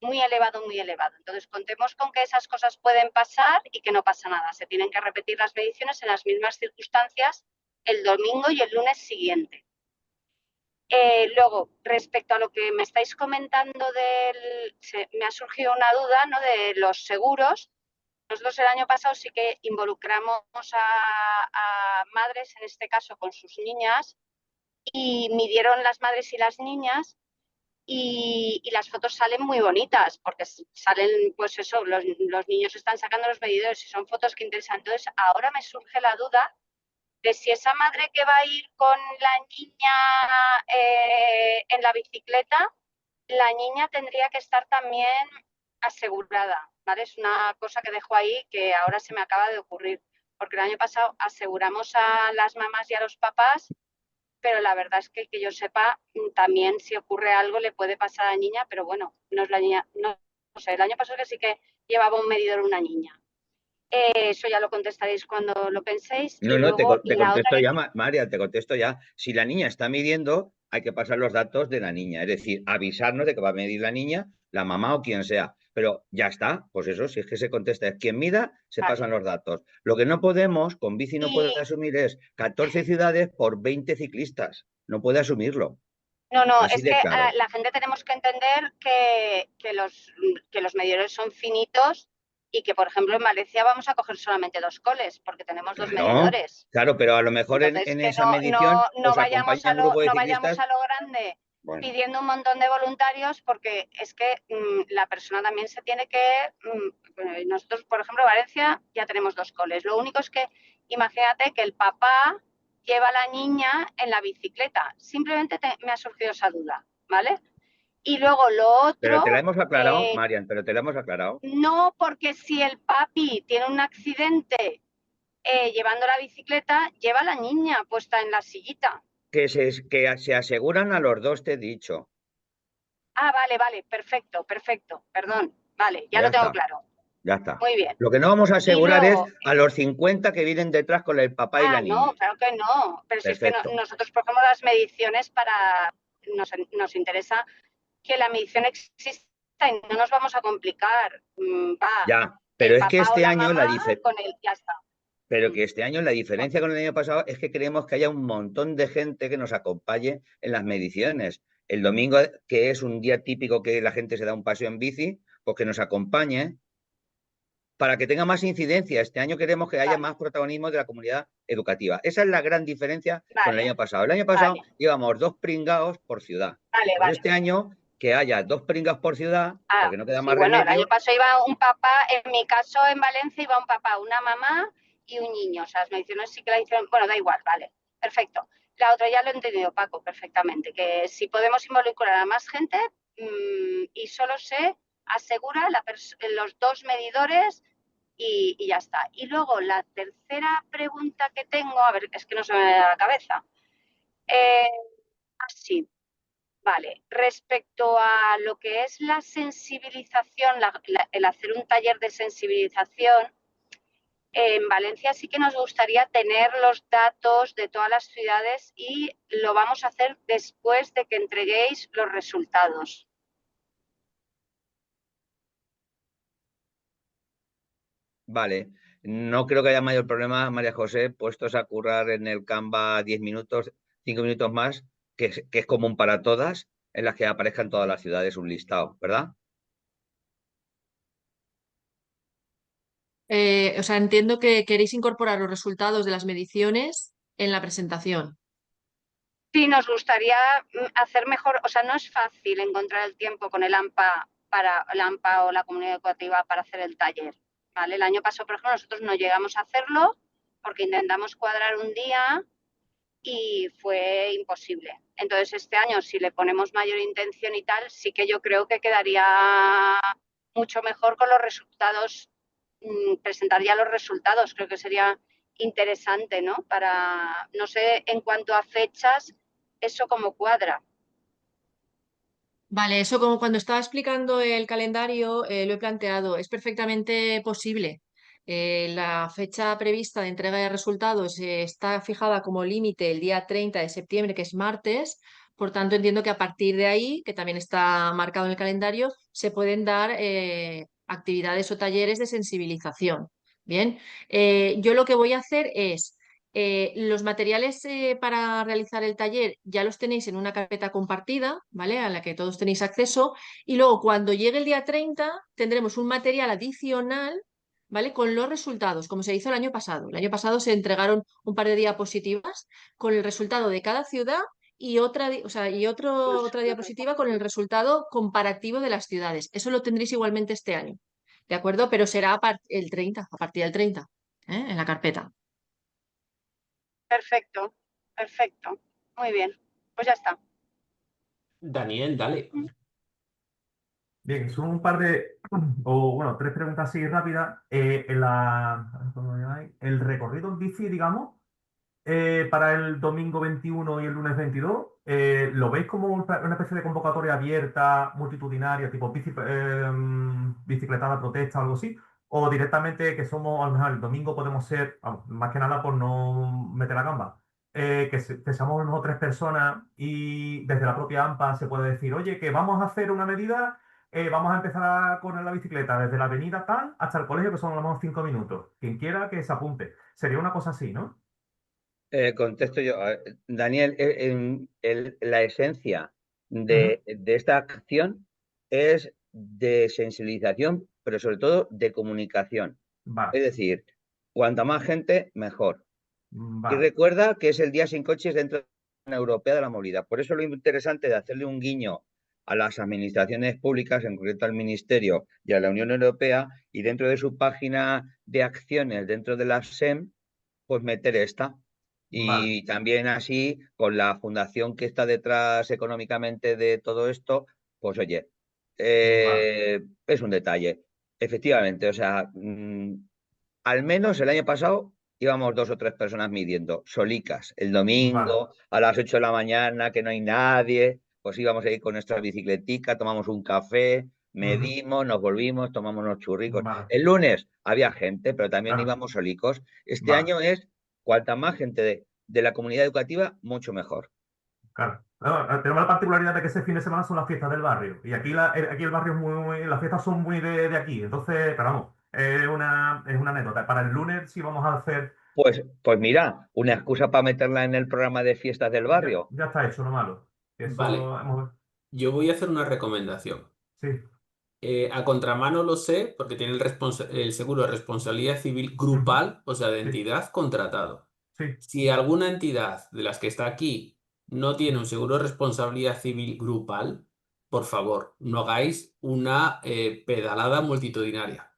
muy elevado, muy elevado. Entonces, contemos con que esas cosas pueden pasar y que no pasa nada. Se tienen que repetir las mediciones en las mismas circunstancias el domingo y el lunes siguiente. Luego, respecto a lo que me estáis comentando me ha surgido una duda, ¿no?, de los seguros. Nosotros el año pasado sí que involucramos a madres, en este caso con sus niñas, y midieron las madres y las niñas y las fotos salen muy bonitas, porque salen, pues eso, los niños están sacando los medidores y son fotos que interesan. Entonces, ahora me surge la duda de si esa madre que va a ir con la niña en la bicicleta, la niña tendría que estar también asegurada, ¿vale? Es una cosa que dejo ahí que ahora se me acaba de ocurrir, porque el año pasado aseguramos a las mamás y a los papás, pero la verdad es que yo sepa, también si ocurre algo le puede pasar a la niña, pero bueno, no es la niña, no sé, el año pasado que sí que llevaba un medidor una niña. Eso ya lo contestaréis cuando lo penséis. No, Y no, luego te la otra contesto ya, María, te contesto ya. Si la niña está midiendo, hay que pasar los datos de la niña, es decir, avisarnos de que va a medir la niña, la mamá o quien sea. Pero ya está, pues eso, si es que se contesta, es quien mida, se Vale. pasan los datos. Lo que no podemos, con bici no puede Y asumir es 14 ciudades por 20 ciclistas. No puede asumirlo. no, Así es que de claro. la gente tenemos que entender que los medidores son finitos y que, por ejemplo, en Valencia vamos a coger solamente 2 coles porque tenemos 2 Claro, medidores. claro, pero a lo mejor Entonces, en que esa medición no os acompaña vayamos a un grupo de no vayamos ciclistas. a lo grande Bueno, pidiendo un montón de voluntarios porque es que la persona también se tiene que... nosotros, por ejemplo, en Valencia ya tenemos 2 coles. Lo único es que imagínate que el papá lleva a la niña en la bicicleta. Simplemente me ha surgido esa duda, ¿vale? Y luego lo pero te la otro, hemos aclarado, Marian, pero te la hemos aclarado. no, porque si el papi tiene un accidente llevando la bicicleta, lleva a la niña puesta en la sillita. Que se aseguran a los dos, te he dicho. Ah, vale, perfecto, perdón. Vale, ya Ya lo tengo está, claro. ya está. Muy bien. Lo que no vamos a Y asegurar es luego, a los 50 que vienen detrás con el papá y la no, niña. claro que no. Pero si es que Perfecto. nosotros, por ejemplo, las mediciones nos interesa que la medición exista y no nos vamos a complicar. Va Ya, pero el es que papá o este la año mamá con él, ya está. pero Mm. que este año la diferencia con el año pasado es que queremos que haya un montón de gente que nos acompañe en las mediciones. El domingo, que es un día típico que la gente se da un paseo en bici, pues que nos acompañe para que tenga más incidencia. Este año queremos que haya Vale, más protagonismo de la comunidad educativa. Esa es la gran diferencia con el vale, año pasado. El año pasado vale, íbamos 2 pringados por ciudad. Pues vale. este año que haya 2 pringados por ciudad, Ah, porque no queda sí, más bueno, el año remedio. pasado iba un papá, en mi caso en Valencia iba un papá, una mamá y un niño. O sea, las mediciones sí que la hicieron, bueno, da igual, vale, perfecto. La otra ya lo he entendido, Paco, perfectamente, que si podemos involucrar a más gente y solo se asegura los 2 medidores y ya está. Y luego la tercera pregunta que tengo, a ver, es que no se me da la cabeza. Sí. Vale, respecto a lo que es la sensibilización, el hacer un taller de sensibilización, en Valencia sí que nos gustaría tener los datos de todas las ciudades y lo vamos a hacer después de que entreguéis los resultados. Vale, no creo que haya mayor problema, María José, puestos a currar en el Canva 10 minutos, 5 minutos más, que es común para todas, en las que aparezcan todas las ciudades un listado, ¿verdad? O sea, entiendo que queréis incorporar los resultados de las mediciones en la presentación. Sí, nos gustaría hacer mejor, o sea, no es fácil encontrar el tiempo con el AMPA o la comunidad educativa para hacer el taller. ¿Vale? El año pasado, por ejemplo, nosotros no llegamos a hacerlo porque intentamos cuadrar un día y fue imposible. Entonces, este año, si le ponemos mayor intención y tal, sí que yo creo que quedaría mucho mejor con los resultados, presentar ya los resultados. Creo que sería interesante, ¿no? Para, no sé, en cuanto a fechas, eso como cuadra. Vale, eso como cuando estaba explicando el calendario, lo he planteado. Es perfectamente posible. La fecha prevista de entrega de resultados está fijada como límite el día 30 de septiembre, que es martes. Por tanto, entiendo que a partir de ahí, que también está marcado en el calendario, se pueden dar actividades o talleres de sensibilización. Bien, yo lo que voy a hacer es los materiales para realizar el taller ya los tenéis en una carpeta compartida, ¿vale? A la que todos tenéis acceso. Y luego, cuando llegue el día 30, tendremos un material adicional, ¿vale? Con los resultados, como se hizo el año pasado. El año pasado se entregaron un par de diapositivas con el resultado de cada ciudad y otra diapositiva con el resultado comparativo de las ciudades. Eso lo tendréis igualmente este año, ¿de acuerdo? Pero será el 30, a partir del 30, en la carpeta. Perfecto, perfecto. Muy bien, pues ya está. Daniel, dale. Bien, son un par de, o bueno, 3 preguntas así rápidas. ¿Cómo lo llamáis? El recorrido en bici, digamos, para el domingo 21 y el lunes 22, ¿lo veis como una especie de convocatoria abierta, multitudinaria, tipo bicicletada protesta o algo así? ¿O directamente que somos, a lo mejor el domingo podemos ser, vamos, más que nada por no meter la gamba, que seamos unos 3 personas y desde la propia AMPA se puede decir, oye, que vamos a hacer una medida, vamos a empezar a correr la bicicleta desde la avenida tal hasta el colegio, que son a lo mejor 5 minutos. Quien quiera que se apunte. Sería una cosa así, ¿no? Contesto yo. Daniel, la esencia Ujú. de esta acción es de sensibilización, pero sobre todo de comunicación. Vale, Es decir, cuanta más gente, mejor. Y vale, recuerda que es el Día Sin Coches dentro de la Unión Europea de la Movilidad. Por eso lo interesante de hacerle un guiño a las administraciones públicas, en concreto al Ministerio y a la Unión Europea, y dentro de su página de acciones, dentro de la SEM, pues meter esta. vale, Y también así, con la fundación que está detrás económicamente de todo esto, pues oye, vale, es un detalle. Efectivamente, o sea, al menos el año pasado íbamos 2 o 3 personas midiendo, solicas, el vale. domingo a las 8 de la mañana, que no hay nadie, pues íbamos a ir con nuestra bicicletica, tomamos un café, Ujú. medimos, nos volvimos, tomamos unos churricos. Vale, El lunes había gente, pero también claro, íbamos solicos. Este vale. año es cuanta más gente de la comunidad educativa, mucho mejor. Claro. No, tenemos la particularidad de que ese fin de semana son las fiestas del barrio. Y aquí, aquí el barrio es las fiestas son muy de aquí. Entonces, pero vamos, es una anécdota. Para el lunes sí vamos a hacer. Pues mira, una excusa para meterla en el programa de fiestas del Ya, barrio. ya está hecho, lo malo. Vale, Eso hemos. yo voy a hacer una recomendación. Sí. A contramano lo sé porque tiene el seguro de responsabilidad civil Ujú. grupal, o sea, de Sí, entidad contratado. sí. Si alguna entidad de las que está aquí no tiene un seguro de responsabilidad civil grupal, por favor, no hagáis una pedalada multitudinaria.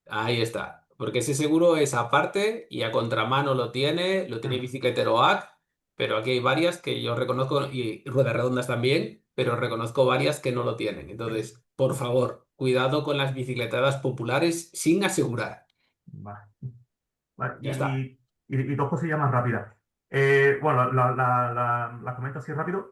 Ahí está. Porque ese seguro es aparte y a contramano lo tiene Bicicletero AC, pero aquí hay varias que yo reconozco, y Ruedas Redondas también, pero reconozco varias que no lo tienen. Entonces, por favor, cuidado con las bicicletadas populares sin asegurar. Vale. Vale, Ya está. y 2 cosillas más rápidas. Bueno, las comento así rápido.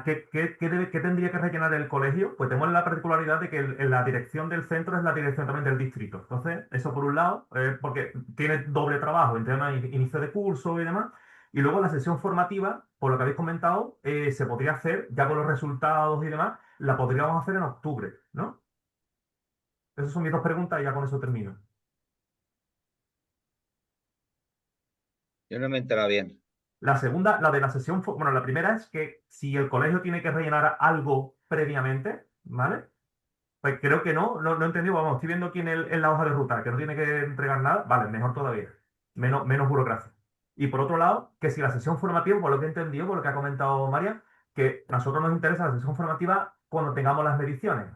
¿Qué tendría que rellenar el colegio? Pues tenemos la particularidad de que la dirección del centro es la dirección también del distrito. Entonces, eso por un lado, porque tiene doble trabajo en tema de inicio de curso y demás. Y luego la sesión formativa, por lo que habéis comentado, se podría hacer, ya con los resultados y demás, la podríamos hacer en octubre, ¿no? Esas son mis 2 preguntas y ya con eso termino. Yo no me he enterado bien. La segunda, la de la sesión, bueno, la primera es que si el colegio tiene que rellenar algo previamente, ¿vale? Pues creo que no he entendido, vamos, estoy viendo aquí en la hoja de ruta que no tiene que entregar nada, vale, mejor todavía, menos burocracia. Y por otro lado, que si la sesión formativa, por lo que he entendido, por lo que ha comentado María, que a nosotros nos interesa la sesión formativa cuando tengamos las mediciones.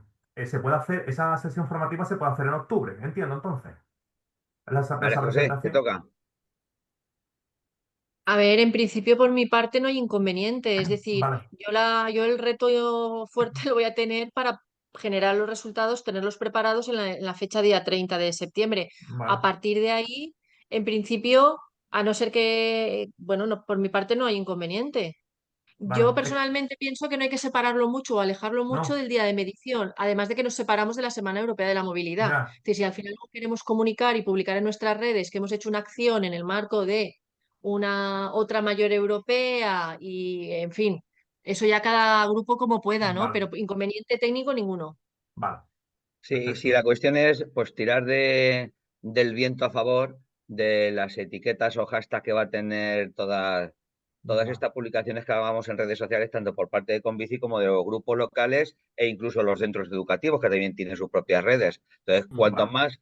Se puede hacer, esa sesión formativa se puede hacer en octubre, entiendo entonces. Vale, Esa José, te presentación. toca. A ver, en principio por mi parte no hay inconveniente. Es decir, Vale, yo el reto fuerte lo voy a tener para generar los resultados, tenerlos preparados en la fecha día 30 de septiembre. A vale, partir de ahí, en principio, a no ser que, bueno, por mi parte no hay inconveniente. Yo vale. personalmente pienso que no hay que separarlo mucho o alejarlo mucho No, del día de medición, además de que nos separamos de la Semana Europea de la Movilidad. ya. Es decir, si al final queremos comunicar y publicar en nuestras redes que hemos hecho una acción en el marco de una otra mayor europea y, en fin, eso ya cada grupo como pueda, ¿no? Vale, Pero inconveniente técnico ninguno. vale, Sí, la perfecto. cuestión es pues tirar del viento a favor de las etiquetas o hashtags que va a tener todas Vale. estas publicaciones que hagamos en redes sociales, tanto por parte de Convici como de los grupos locales e incluso los centros educativos que también tienen sus propias redes. Entonces, Vale.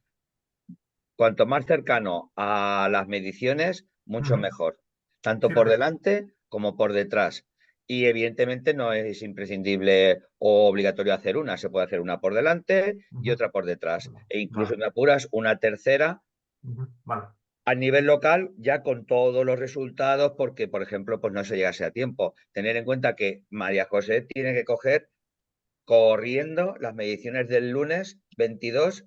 cuanto más cercano a las mediciones, mucho Ujú. mejor, tanto Sí, por delante como por detrás. Y evidentemente no es imprescindible o obligatorio hacer una, se puede hacer una por delante y ujú. otra por detrás. E Vale, incluso me apuras una tercera ujú. Vale, a nivel local, ya con todos los resultados, porque, por ejemplo, pues no se llegase a tiempo. Tener en cuenta que María José tiene que coger corriendo las mediciones del lunes 22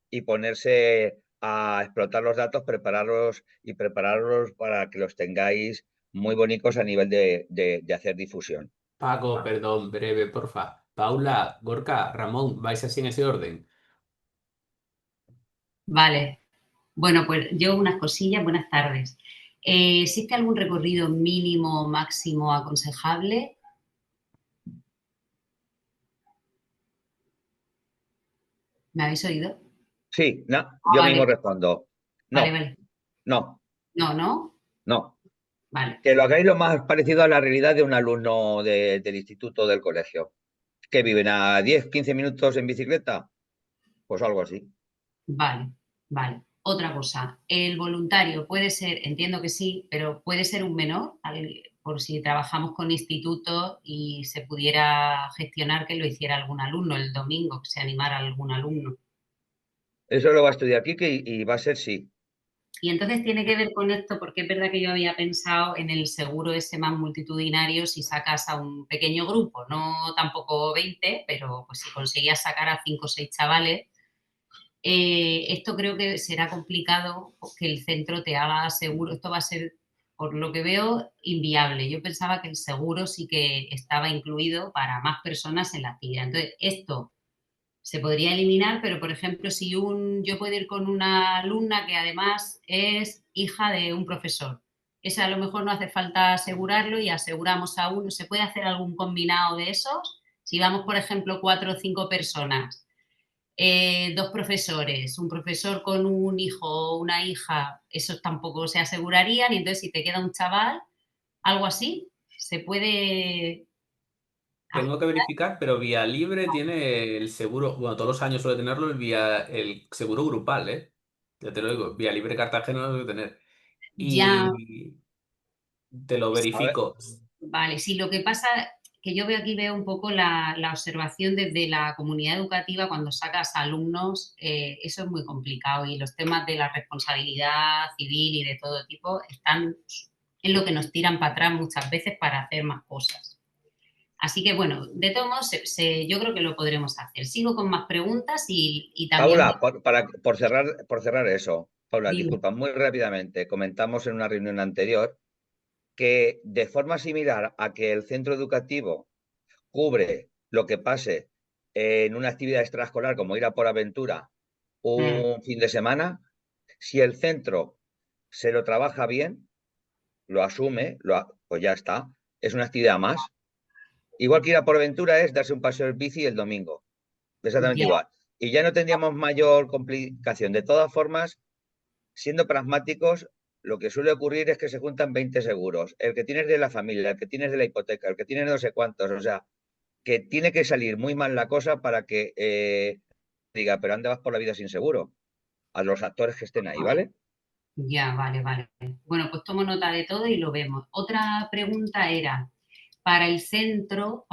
y ponerse a explotar los datos, prepararlos para que los tengáis muy bonitos a nivel de hacer difusión. Paco, vale. perdón, breve, porfa. Paula, Gorka, Ramón, ¿vais así en ese orden? Vale. Bueno, pues yo unas cosillas, buenas tardes. ¿Existe algún recorrido mínimo o máximo aconsejable? ¿Me habéis oído? Sí, no, Ah, yo vale, mismo respondo. vale, No, vale. no, No, ¿no? no. Vale, Que lo hagáis lo más parecido a la realidad de un alumno del instituto o del colegio. Que viven a 10, 15 minutos en bicicleta. Pues algo así. vale, vale. Otra cosa, el voluntario puede ser, entiendo que sí, pero puede ser un menor, por si trabajamos con institutos y se pudiera gestionar que lo hiciera algún alumno el domingo, que se animara algún alumno. Eso lo va a estudiar Quique y va a ser sí. Y entonces tiene que ver con esto, porque es verdad que yo había pensado en el seguro ese más multitudinario si sacas a un pequeño grupo, no tampoco 20, pero pues si conseguías sacar a 5 o 6 chavales, esto creo que será complicado que el centro te haga seguro. Esto va a ser, por lo que veo, inviable. Yo pensaba que el seguro sí que estaba incluido para más personas en la actividad. Entonces, esto se podría eliminar, pero por ejemplo, si yo puedo ir con una alumna que además es hija de un profesor, ese a lo mejor no hace falta asegurarlo y aseguramos a uno. ¿Se puede hacer algún combinado de esos? Si vamos, por ejemplo, 4 o 5 personas, 2 profesores, un profesor con un hijo o una hija, esos tampoco se asegurarían, y entonces si te queda un chaval, algo así, se puede hacer. Tengo que verificar, pero Vía Libre tiene el seguro, bueno, todos los años suele tenerlo el seguro grupal, ¿eh? Ya te lo digo, Vía Libre Cartagena lo debe tener. Ya. Y te lo A ver, verifico. Vale, sí, lo que pasa que yo veo un poco la observación desde la comunidad educativa cuando sacas alumnos, eso es muy complicado, y los temas de la responsabilidad civil y de todo tipo están en lo que nos tiran para atrás muchas veces para hacer más cosas. Así que bueno, de todos modos, yo creo que lo podremos hacer. Sigo con más preguntas y también Paula, por cerrar eso, Paula, dime. disculpa, muy rápidamente, comentamos en una reunión anterior que de forma similar a que el centro educativo cubre lo que pase en una actividad extraescolar como ir a por aventura Mm, un fin de semana, si el centro se lo trabaja bien, lo asume, pues ya está, es una actividad más. Igual que ir a por aventura es darse un paseo en bici el domingo, exactamente ya, igual. Y ya no tendríamos mayor complicación. De todas formas, siendo pragmáticos, lo que suele ocurrir es que se juntan 20 seguros. El que tienes de la familia, el que tienes de la hipoteca, el que tienes de no sé cuántos. O sea, que tiene que salir muy mal la cosa para que diga, pero anda vas por la vida sin seguro. A los actores que estén ahí, ¿vale? ya, vale, vale. Bueno, pues tomo nota de todo y lo vemos. Otra pregunta era, para el centro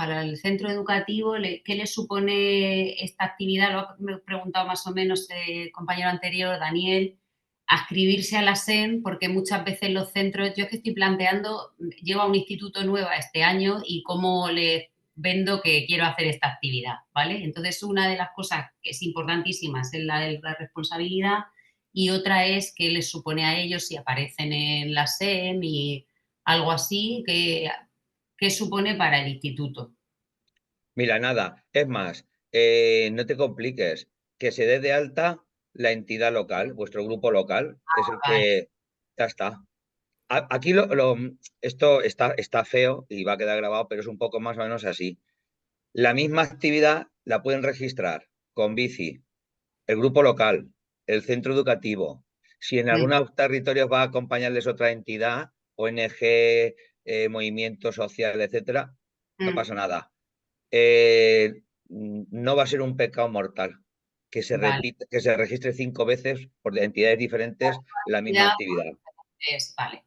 educativo, ¿qué le supone esta actividad? Lo ha preguntado más o menos el compañero anterior, Daniel, adscribirse a la SEM, porque muchas veces los centros, yo es que estoy planteando, llevo a un instituto nuevo este año y cómo les vendo que quiero hacer esta actividad, ¿vale? Entonces, una de las cosas que es importantísima es la de la responsabilidad, y otra es qué les supone a ellos si aparecen en la SEM y algo así, qué supone para el instituto. Mira, nada, es más, no te compliques, que se dé de alta la entidad local, vuestro grupo local, es el Vale, que ya está. Aquí esto está feo y va a quedar grabado, pero es un poco más o menos así. La misma actividad la pueden registrar con bici, el grupo local, el centro educativo. Si en algunos territorios va a acompañarles otra entidad, ONG, movimiento social, etcétera, no pasa nada. No va a ser un pecado mortal que se vale. repita, que se registre 5 veces por entidades diferentes la misma actividad. Vale.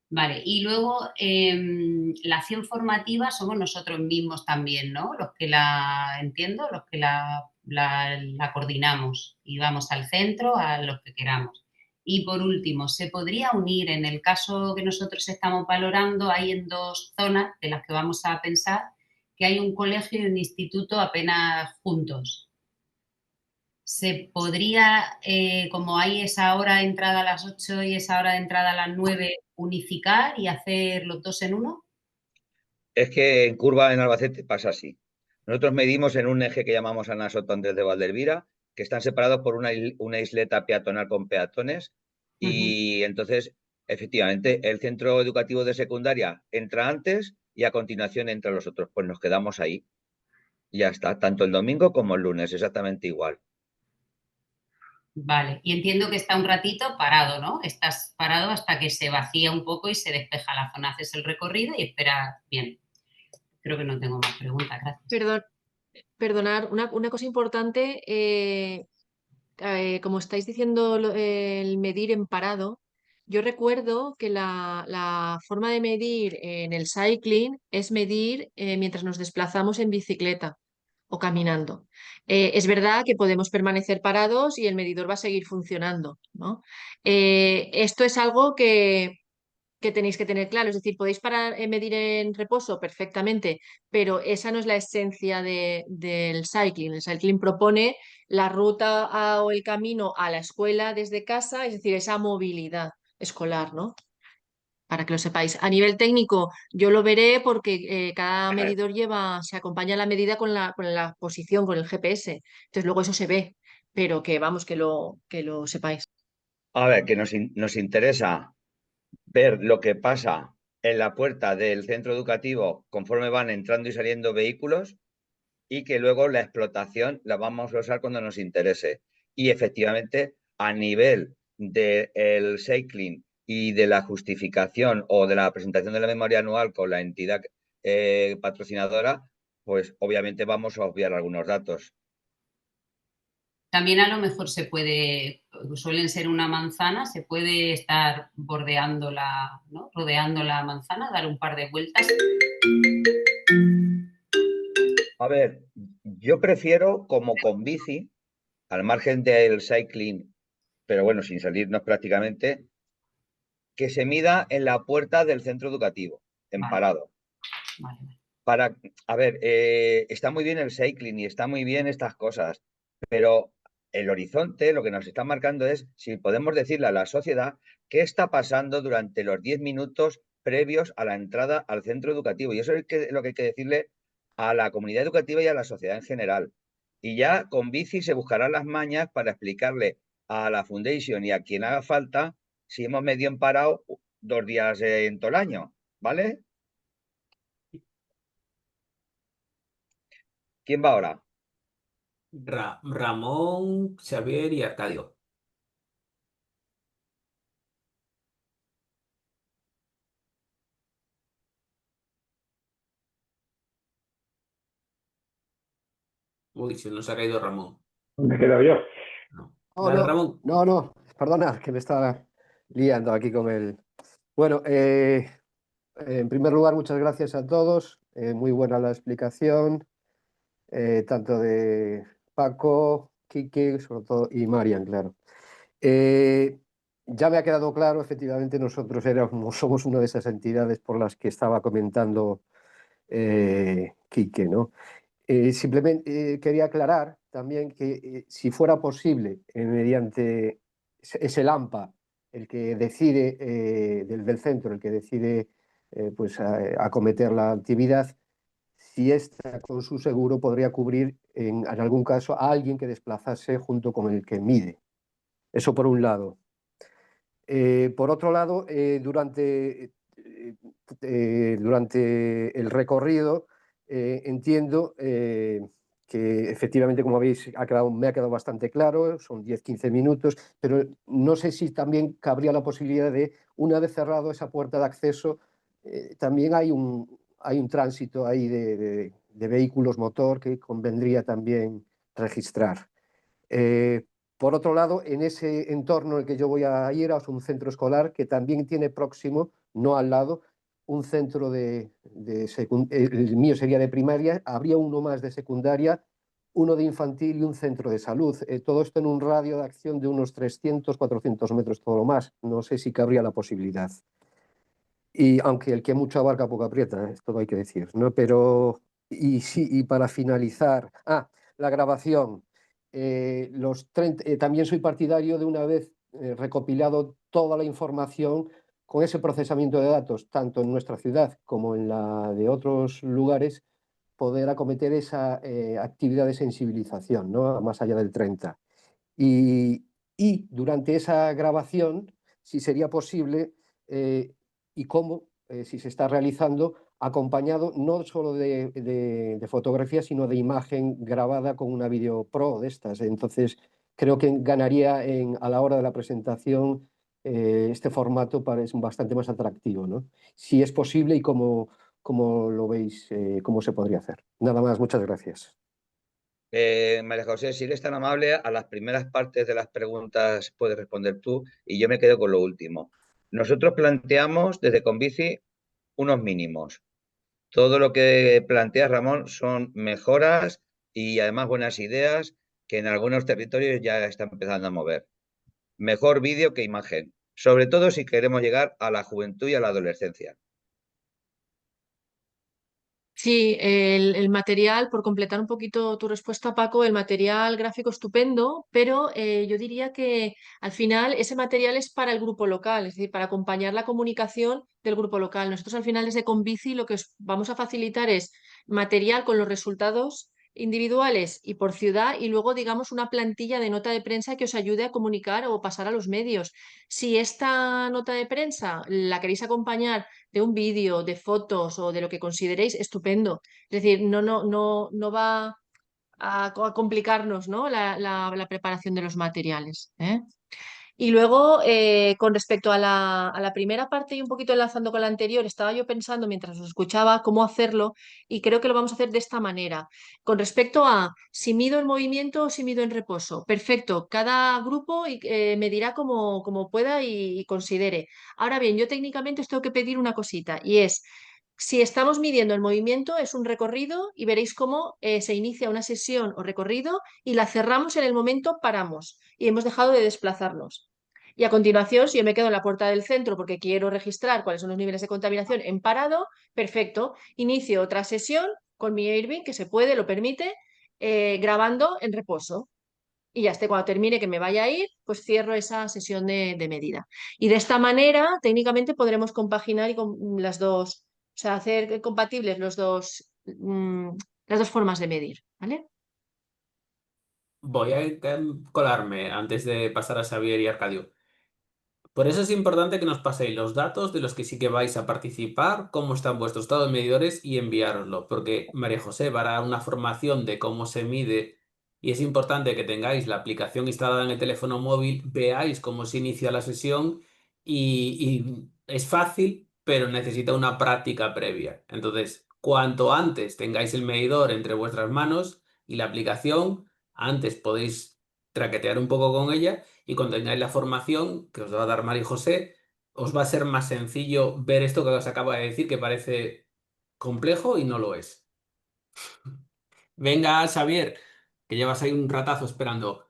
Vale, y luego la acción formativa somos nosotros mismos también, ¿no? Los que la entiendo, los que la coordinamos y vamos al centro a los que queramos. Y por último, ¿se podría unir en el caso que nosotros estamos valorando? Hay en 2 zonas de las que vamos a pensar que hay un colegio y un instituto apenas juntos. Se podría, como hay esa hora de entrada a las 8 y esa hora de entrada a las 9, unificar y hacer los dos en uno. Es que en Curva, en Albacete, pasa así. Nosotros medimos en un eje que llamamos Ana Soto Andrés de Valdelvira, que están separados por una isleta peatonal con peatones, Ujú. y entonces efectivamente, el centro educativo de secundaria entra antes y a continuación entran los otros. Pues nos quedamos ahí. Y ya está, tanto el domingo como el lunes, exactamente igual. Vale, y entiendo que está un ratito parado, ¿no? Estás parado hasta que se vacía un poco y se despeja la zona, haces el recorrido y esperas bien. Creo que no tengo más preguntas, gracias. Perdonar, una cosa importante, como estáis diciendo el medir en parado, yo recuerdo que la forma de medir en el cycling es medir mientras nos desplazamos en bicicleta o caminando. Es verdad que podemos permanecer parados y el medidor va a seguir funcionando, ¿no? Esto es algo que tenéis que tener claro, es decir, podéis medir en reposo perfectamente, pero esa no es la esencia del cycling. El cycling propone la ruta o el camino a la escuela desde casa, es decir, esa movilidad escolar, ¿no? Para que lo sepáis. A nivel técnico, yo lo veré porque cada medidor se acompaña la medida con la posición, con el GPS. Entonces luego eso se ve, pero que vamos, que lo sepáis. A ver, que nos interesa ver lo que pasa en la puerta del centro educativo conforme van entrando y saliendo vehículos y que luego la explotación la vamos a usar cuando nos interese. Y efectivamente, a nivel del cycling y de la justificación o de la presentación de la memoria anual con la entidad patrocinadora, pues obviamente vamos a obviar algunos datos. También a lo mejor suelen ser una manzana, se puede estar bordeándola, ¿no? Rodeando la manzana, dar un par de vueltas. A ver, yo prefiero como con bici, al margen del cycling, pero bueno, sin salirnos prácticamente, que se mida en la puerta del centro educativo, en Vale, parado. vale. A ver, está muy bien el cycling y está muy bien estas cosas, pero el horizonte lo que nos está marcando es si podemos decirle a la sociedad qué está pasando durante los 10 minutos previos a la entrada al centro educativo. Y eso es lo que hay que decirle a la comunidad educativa y a la sociedad en general. Y ya con bici se buscarán las mañas para explicarle a la Foundation y a quien haga falta si hemos medio en parado 2 días en todo el año, ¿vale? ¿Quién va ahora? Ramón, Xavier y Arcadio. Uy, se nos ha caído Ramón. Me quedo yo. No. No, Dale, no, Ramón. no, perdona, que me estaba liando aquí con el... Bueno, en primer lugar, muchas gracias a todos. Muy buena la explicación, tanto de Paco, Quique, sobre todo, y Marian, claro. Ya me ha quedado claro, efectivamente, nosotros somos una de esas entidades por las que estaba comentando Quique, ¿no? Simplemente quería aclarar también que si fuera posible, mediante ese AMPA, el que decide del centro, el que decide pues acometer la actividad, si ésta con su seguro podría cubrir en algún caso a alguien que desplazase junto con el que mide. Eso por un lado. Por otro lado, durante el recorrido, entiendo que efectivamente, como veis, me ha quedado bastante claro, son 10-15 minutos, pero no sé si también cabría la posibilidad de, una vez cerrado esa puerta de acceso, también hay un tránsito ahí de vehículos motor que convendría también registrar. Por otro lado, en ese entorno en el que yo voy a ir, es un centro escolar que también tiene próximo, no al lado, un centro el mío sería de primaria, habría uno más de secundaria, uno de infantil y un centro de salud. Todo esto en un radio de acción de unos 300-400 metros, todo lo más. No sé si cabría la posibilidad. Y aunque el que mucho abarca poco aprieta, esto hay que decir, ¿no? Pero, y para finalizar, la grabación. También soy partidario de una vez recopilado toda la información con ese procesamiento de datos, tanto en nuestra ciudad como en la de otros lugares, poder acometer esa actividad de sensibilización, ¿no? Más allá del 30. Y durante esa grabación, si sería posible, y cómo, si se está realizando, acompañado no solo de fotografía, sino de imagen grabada con una Video Pro de estas. Entonces, creo que ganaría a la hora de la presentación este formato es bastante más atractivo, ¿no? Si es posible y cómo lo veis, cómo se podría hacer. Nada más, muchas gracias. María José, si eres tan amable, a las primeras partes de las preguntas puedes responder tú y yo me quedo con lo último. Nosotros planteamos desde Convici unos mínimos. Todo lo que plantea Ramón son mejoras y además buenas ideas que en algunos territorios ya están empezando a mover. Mejor vídeo que imagen, sobre todo si queremos llegar a la juventud y a la adolescencia. Sí, el material, por completar un poquito tu respuesta, Paco, el material gráfico estupendo, pero yo diría que al final ese material es para el grupo local, es decir, para acompañar la comunicación del grupo local. Nosotros al final desde Convici lo que os vamos a facilitar es material con los resultados individuales y por ciudad y luego digamos una plantilla de nota de prensa que os ayude a comunicar o pasar a los medios. Si esta nota de prensa la queréis acompañar de un vídeo, de fotos o de lo que consideréis, estupendo. Es decir, no va a complicarnos, ¿no? la preparación de los materiales, ¿eh? Y luego, con respecto a la primera parte y un poquito enlazando con la anterior, estaba yo pensando mientras os escuchaba cómo hacerlo y creo que lo vamos a hacer de esta manera. Con respecto a si mido en movimiento o si mido en reposo. Perfecto, cada grupo medirá como pueda y considere. Ahora bien, yo técnicamente os tengo que pedir una cosita y es... Si estamos midiendo el movimiento, es un recorrido y veréis cómo se inicia una sesión o recorrido y la cerramos en el momento paramos y hemos dejado de desplazarnos. Y a continuación, si yo me quedo en la puerta del centro porque quiero registrar cuáles son los niveles de contaminación en parado, perfecto, inicio otra sesión con mi Airbnb, que se puede, lo permite, grabando en reposo. Y ya esté, cuando termine que me vaya a ir, pues cierro esa sesión de medida. Y de esta manera, técnicamente podremos compaginar las dos, o sea, hacer compatibles las dos formas de medir, ¿vale? Voy a colarme antes de pasar a Xavier y Arcadio. Por eso es importante que nos paséis los datos de los que sí que vais a participar, cómo están vuestros estados medidores y enviároslo, porque María José va a dar una formación de cómo se mide y es importante que tengáis la aplicación instalada en el teléfono móvil, veáis cómo se inicia la sesión y es fácil, pero necesita una práctica previa. Entonces, cuanto antes tengáis el medidor entre vuestras manos y la aplicación, antes podéis traquetear un poco con ella y cuando tengáis la formación que os va a dar María José, os va a ser más sencillo ver esto que os acaba de decir, que parece complejo y no lo es. Venga, Xavier, que llevas ahí un ratazo esperando.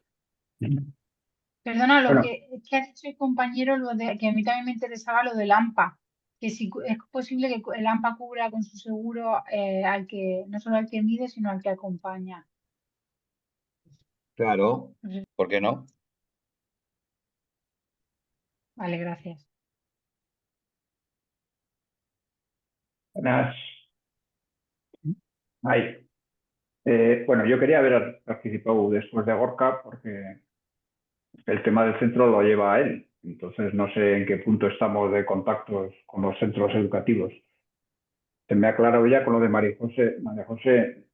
Perdona, lo Bueno, que ha dicho el compañero, que a mí también me interesaba lo del AMPA, que si es posible que el AMPA cubra con su seguro no solo al que mide, sino al que acompaña. Claro, No sé. ¿por qué no? Vale, gracias. Buenas. Ahí. Bueno, yo quería haber participado después de Gorka porque el tema del centro lo lleva a él. Entonces no sé en qué punto estamos de contactos con los centros educativos. Se me ha aclarado ya con lo de María José. María José,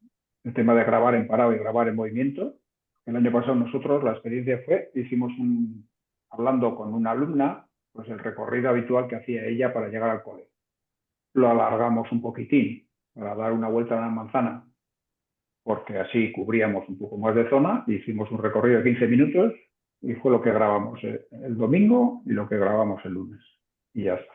el tema de grabar en parado y grabar en movimiento. El año pasado nosotros la experiencia fue, hablando con una alumna, pues el recorrido habitual que hacía ella para llegar al cole. Lo alargamos un poquitín para dar una vuelta a la manzana, porque así cubríamos un poco más de zona, hicimos un recorrido de 15 minutos y fue lo que grabamos el domingo y lo que grabamos el lunes. Y ya está.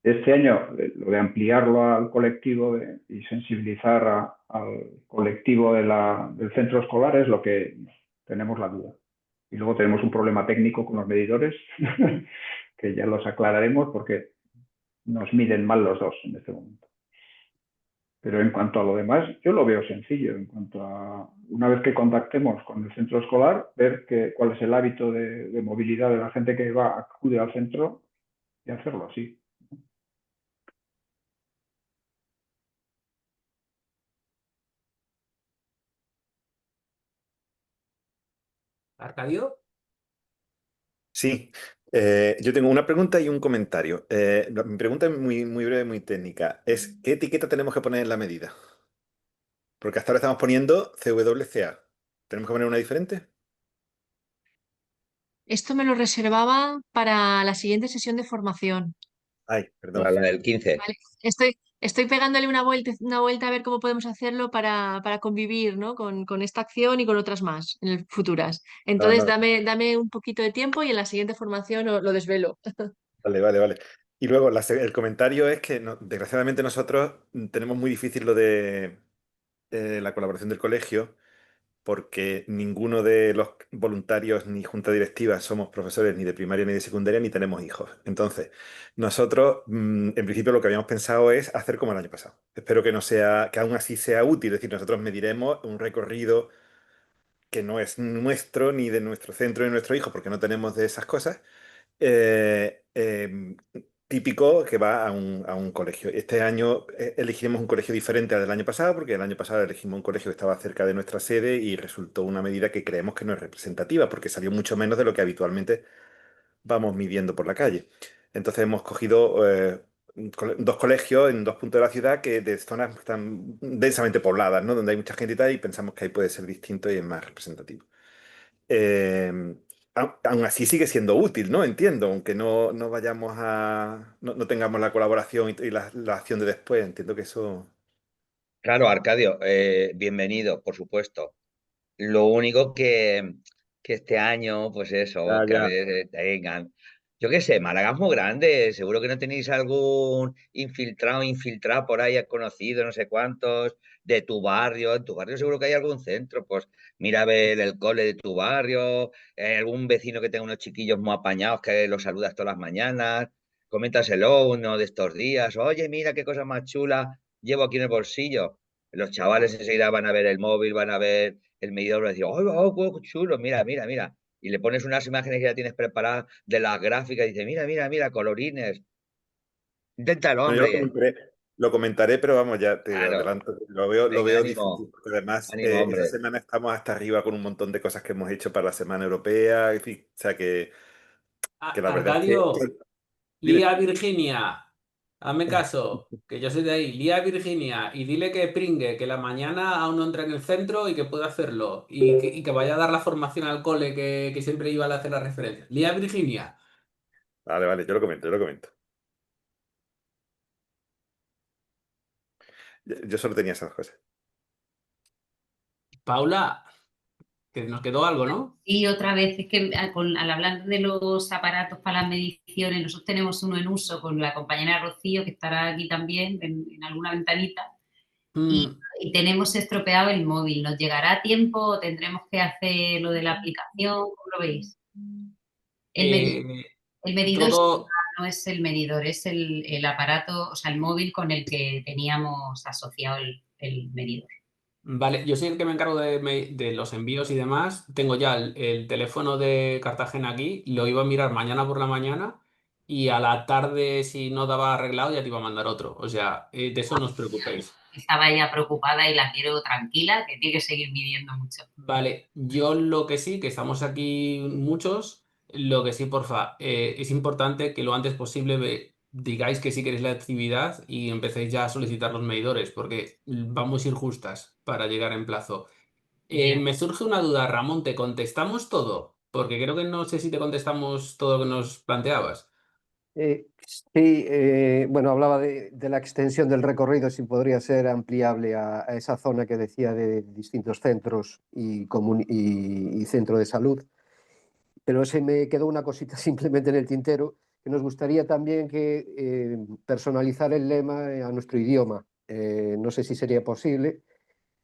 Este año, lo de ampliarlo al colectivo y sensibilizar al colectivo del centro escolar es lo que tenemos la duda. Y luego tenemos un problema técnico con los medidores, que ya los aclararemos porque nos miden mal los dos en este momento. Pero en cuanto a lo demás, yo lo veo sencillo. En cuanto a una vez que contactemos con el centro escolar, ver cuál es el hábito de movilidad de la gente que acude al centro y hacerlo así. ¿Arcadio? Sí, Yo tengo una pregunta y un comentario. Mi pregunta es muy breve, muy técnica. ¿Qué etiqueta tenemos que poner en la medida? Porque hasta ahora estamos poniendo CWCA. ¿Tenemos que poner una diferente? Esto me lo reservaba para la siguiente sesión de formación. Ay, Para perdón. la del 15. ¿Vale? Estoy pegándole una vuelta a ver cómo podemos hacerlo para convivir, ¿no? con esta acción y con otras más futuras. No, Entonces, no. dame un poquito de tiempo y en la siguiente formación lo desvelo. Vale, vale, vale. Y luego el comentario es que desgraciadamente nosotros tenemos muy difícil lo de la colaboración del colegio porque ninguno de los voluntarios ni junta directiva somos profesores ni de primaria ni de secundaria ni tenemos hijos. Entonces, nosotros en principio lo que habíamos pensado es hacer como el año pasado. Espero que no sea, que aún así sea útil. Es decir, nosotros mediremos un recorrido que no es nuestro ni de nuestro centro ni de nuestro hijo porque no tenemos de esas cosas eh, eh, típico que va a un colegio. Este año elegiremos un colegio diferente al del año pasado, porque el año pasado elegimos un colegio que estaba cerca de nuestra sede y resultó una medida que creemos que no es representativa, porque salió mucho menos de lo que habitualmente vamos midiendo por la calle. Entonces hemos cogido dos colegios en dos puntos de la ciudad que de zonas que están densamente pobladas, ¿no? Donde hay mucha gente y tal, y pensamos que ahí puede ser distinto y es más representativo. Eh, Aún así sigue siendo útil, ¿no? Entiendo, aunque no vayamos no tengamos la colaboración y la acción de después, entiendo que eso... Claro, Arcadio, bienvenido, por supuesto. Lo único que este año, pues eso, Ya, que a ya. ver, tengan. Yo qué sé, Málaga es muy grande, seguro que no tenéis algún infiltrado por ahí conocido, no sé cuántos, de tu barrio. En tu barrio seguro que hay algún centro, pues mira a ver el cole de tu barrio, algún vecino que tenga unos chiquillos muy apañados que los saludas todas las mañanas, coméntaselo uno de estos días, oye, mira qué cosa más chula llevo aquí en el bolsillo. Los chavales enseguida van a ver el móvil, van a ver el medidor, van a decir, ¡oh, oh, qué chulo! Mira, mira, mira. Y le pones unas imágenes que ya tienes preparadas de las gráficas y dices, mira, mira, mira, colorines. Inténtalo, Bueno, hombre. lo comentaré, pero vamos, ya te Claro. adelanto, lo Venga, veo ánimo, difícil, porque además ánimo, esta hombre. semana estamos hasta arriba con un montón de cosas que hemos hecho para la Semana Europea, en fin, o sea que la verdad es Arcadio, Dime. lía a Virginia, hazme caso, que yo soy de ahí. Lía a Virginia y dile que pringue, que la mañana aún no entra en el centro y que puede hacerlo. Y que vaya a dar la formación al cole que siempre iba a hacer la referencia. Lía a Virginia. Vale, vale, yo lo comento, yo lo comento. Yo solo tenía esas cosas. Paula, que nos quedó algo, ¿no? Y otra vez, es que al hablar de los aparatos para las mediciones, nosotros tenemos uno en uso con la compañera Rocío, que estará aquí también en alguna ventanita, y, Mm, y tenemos estropeado el móvil. ¿Nos llegará a tiempo o tendremos que hacer lo de la aplicación? ¿Cómo lo veis? El medidor, eh, el medidor todo. no es el medidor, es el aparato, o sea, el móvil con el que teníamos asociado el medidor. Vale, yo soy el que me encargo de los envíos y demás. Tengo ya el teléfono de Cartagena aquí, lo iba a mirar mañana por la mañana y a la tarde, si no daba arreglado, ya te iba a mandar otro. O sea, de eso no os preocupéis. Estaba ella preocupada y la quiero tranquila, que tiene que seguir midiendo mucho. Vale, yo lo que sí, que estamos aquí muchos, lo que sí, porfa, es importante que lo antes posible digáis que sí queréis la actividad y empecéis ya a solicitar los medidores, porque vamos a ir justas para llegar en plazo. Bien. Me surge una duda, Ramón, ¿te contestamos todo? Porque creo que no sé si te contestamos todo lo que nos planteabas. Sí, bueno, hablaba de la extensión del recorrido, si podría ser ampliable a esa zona que decía de distintos centros y centro de salud. Pero se me quedó una cosita simplemente en el tintero, que nos gustaría también que personalizar el lema a nuestro idioma. No sé si sería posible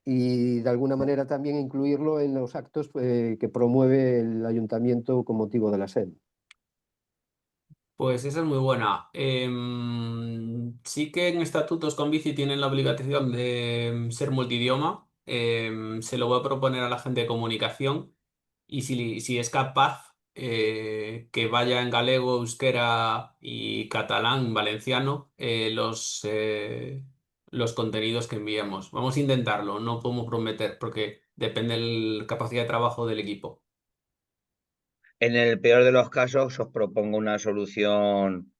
y de alguna manera también incluirlo en los actos que promueve el ayuntamiento con motivo de la SEM. Pues esa es muy buena. Sí que en estatutos con bici tienen la obligación de ser multidioma. Se lo voy a proponer a la gente de comunicación y si es capaz que vaya en galego, euskera y catalán, valenciano, los contenidos que enviemos. Vamos a intentarlo, no podemos prometer porque depende de la capacidad de trabajo del equipo. En el peor de los casos os propongo una solución,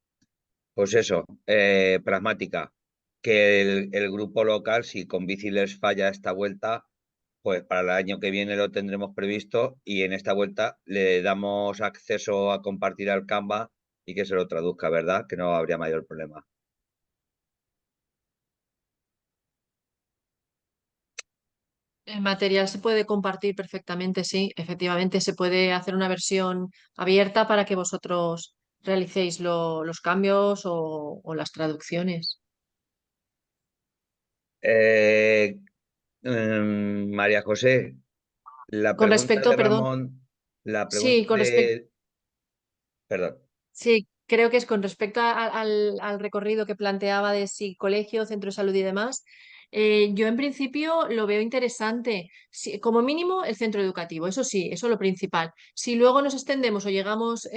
pues eso, pragmática, que el grupo local, si con bici les falla esta vuelta, pues para el año que viene lo tendremos previsto y en esta vuelta le damos acceso a compartir al Canva y que se lo traduzca, ¿verdad? Que no habría mayor problema. El material se puede compartir perfectamente, sí. Efectivamente, se puede hacer una versión abierta para que vosotros realicéis los cambios o las traducciones. Eh, María José, la Con pregunta respecto, de perdón, Ramón, la pregunta sí, con respecto. de... Perdón. Sí, creo que es con respecto al recorrido que planteaba de si colegio, centro de salud y demás. Yo en principio lo veo interesante. Como mínimo el centro educativo, eso sí, eso es lo principal. Si luego nos extendemos o llegamos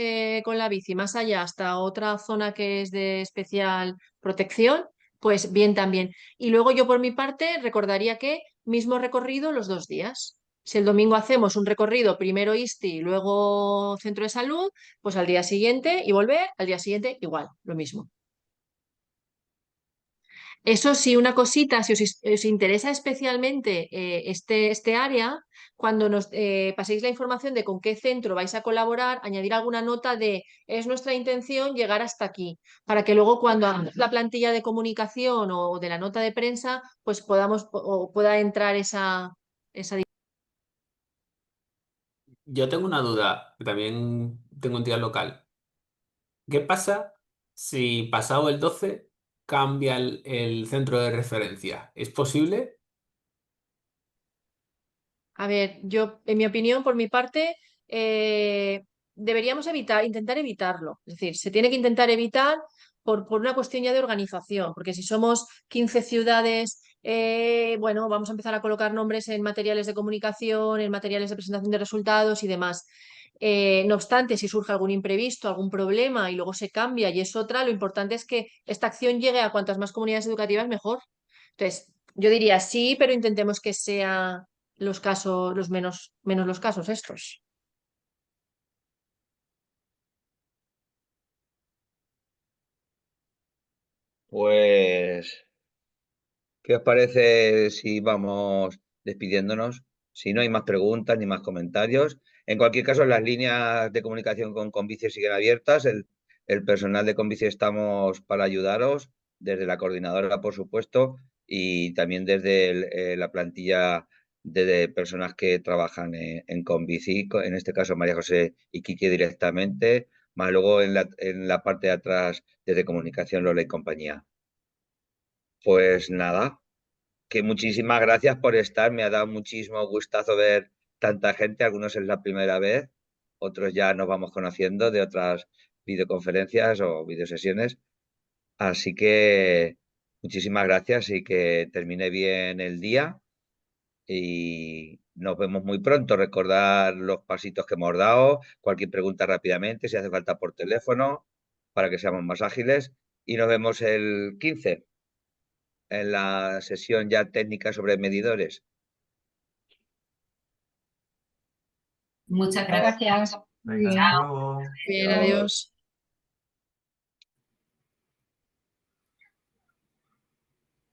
con la bici más allá hasta otra zona que es de especial protección, pues bien también. Y luego yo por mi parte recordaría que mismo recorrido los 2 días. Si el domingo hacemos un recorrido, primero ISTI, luego centro de salud, pues al día siguiente y volver, al día siguiente igual, lo mismo. Eso sí, una cosita, si os interesa especialmente este área, cuando nos paséis la información de con qué centro vais a colaborar, añadir alguna nota de es nuestra intención llegar hasta aquí, para que luego cuando hagamos la plantilla de comunicación o de la nota de prensa, pues podamos o pueda entrar esa. Yo tengo una duda, que también tengo entidad local. ¿Qué pasa si pasado el 12 cambia el centro de referencia? ¿Es posible? A ver, yo, en mi opinión, por mi parte, deberíamos intentar evitarlo. Es decir, se tiene que intentar evitar por una cuestión ya de organización, porque si somos 15 ciudades, bueno, vamos a empezar a colocar nombres en materiales de comunicación, en materiales de presentación de resultados y demás. No obstante, si surge algún imprevisto, algún problema y luego se cambia y es otra, lo importante es que esta acción llegue a cuantas más comunidades educativas mejor. Entonces, yo diría sí, pero intentemos que sea los casos, los menos los casos estos. Pues, ¿qué os parece si vamos despidiéndonos? Si no hay más preguntas ni más comentarios. En cualquier caso, las líneas de comunicación con Convici siguen abiertas. El personal de Convici estamos para ayudaros, desde la coordinadora, por supuesto, y también desde la plantilla de personas que trabajan en Convici, en este caso María José y Quique directamente, más luego en la parte de atrás desde comunicación Lola y compañía. Pues nada, que muchísimas gracias por estar. Me ha dado muchísimo gustazo ver tanta gente. Algunos es la primera vez, otros ya nos vamos conociendo de otras videoconferencias o videosesiones. Así que muchísimas gracias y que termine bien el día y nos vemos muy pronto. Recordar los pasitos que hemos dado, cualquier pregunta rápidamente, si hace falta por teléfono, para que seamos más ágiles. Y nos vemos el 15 en la sesión ya técnica sobre medidores. Muchas gracias. Gracias. Muy Venga, bien. hasta luego. Bien, Adiós. adiós.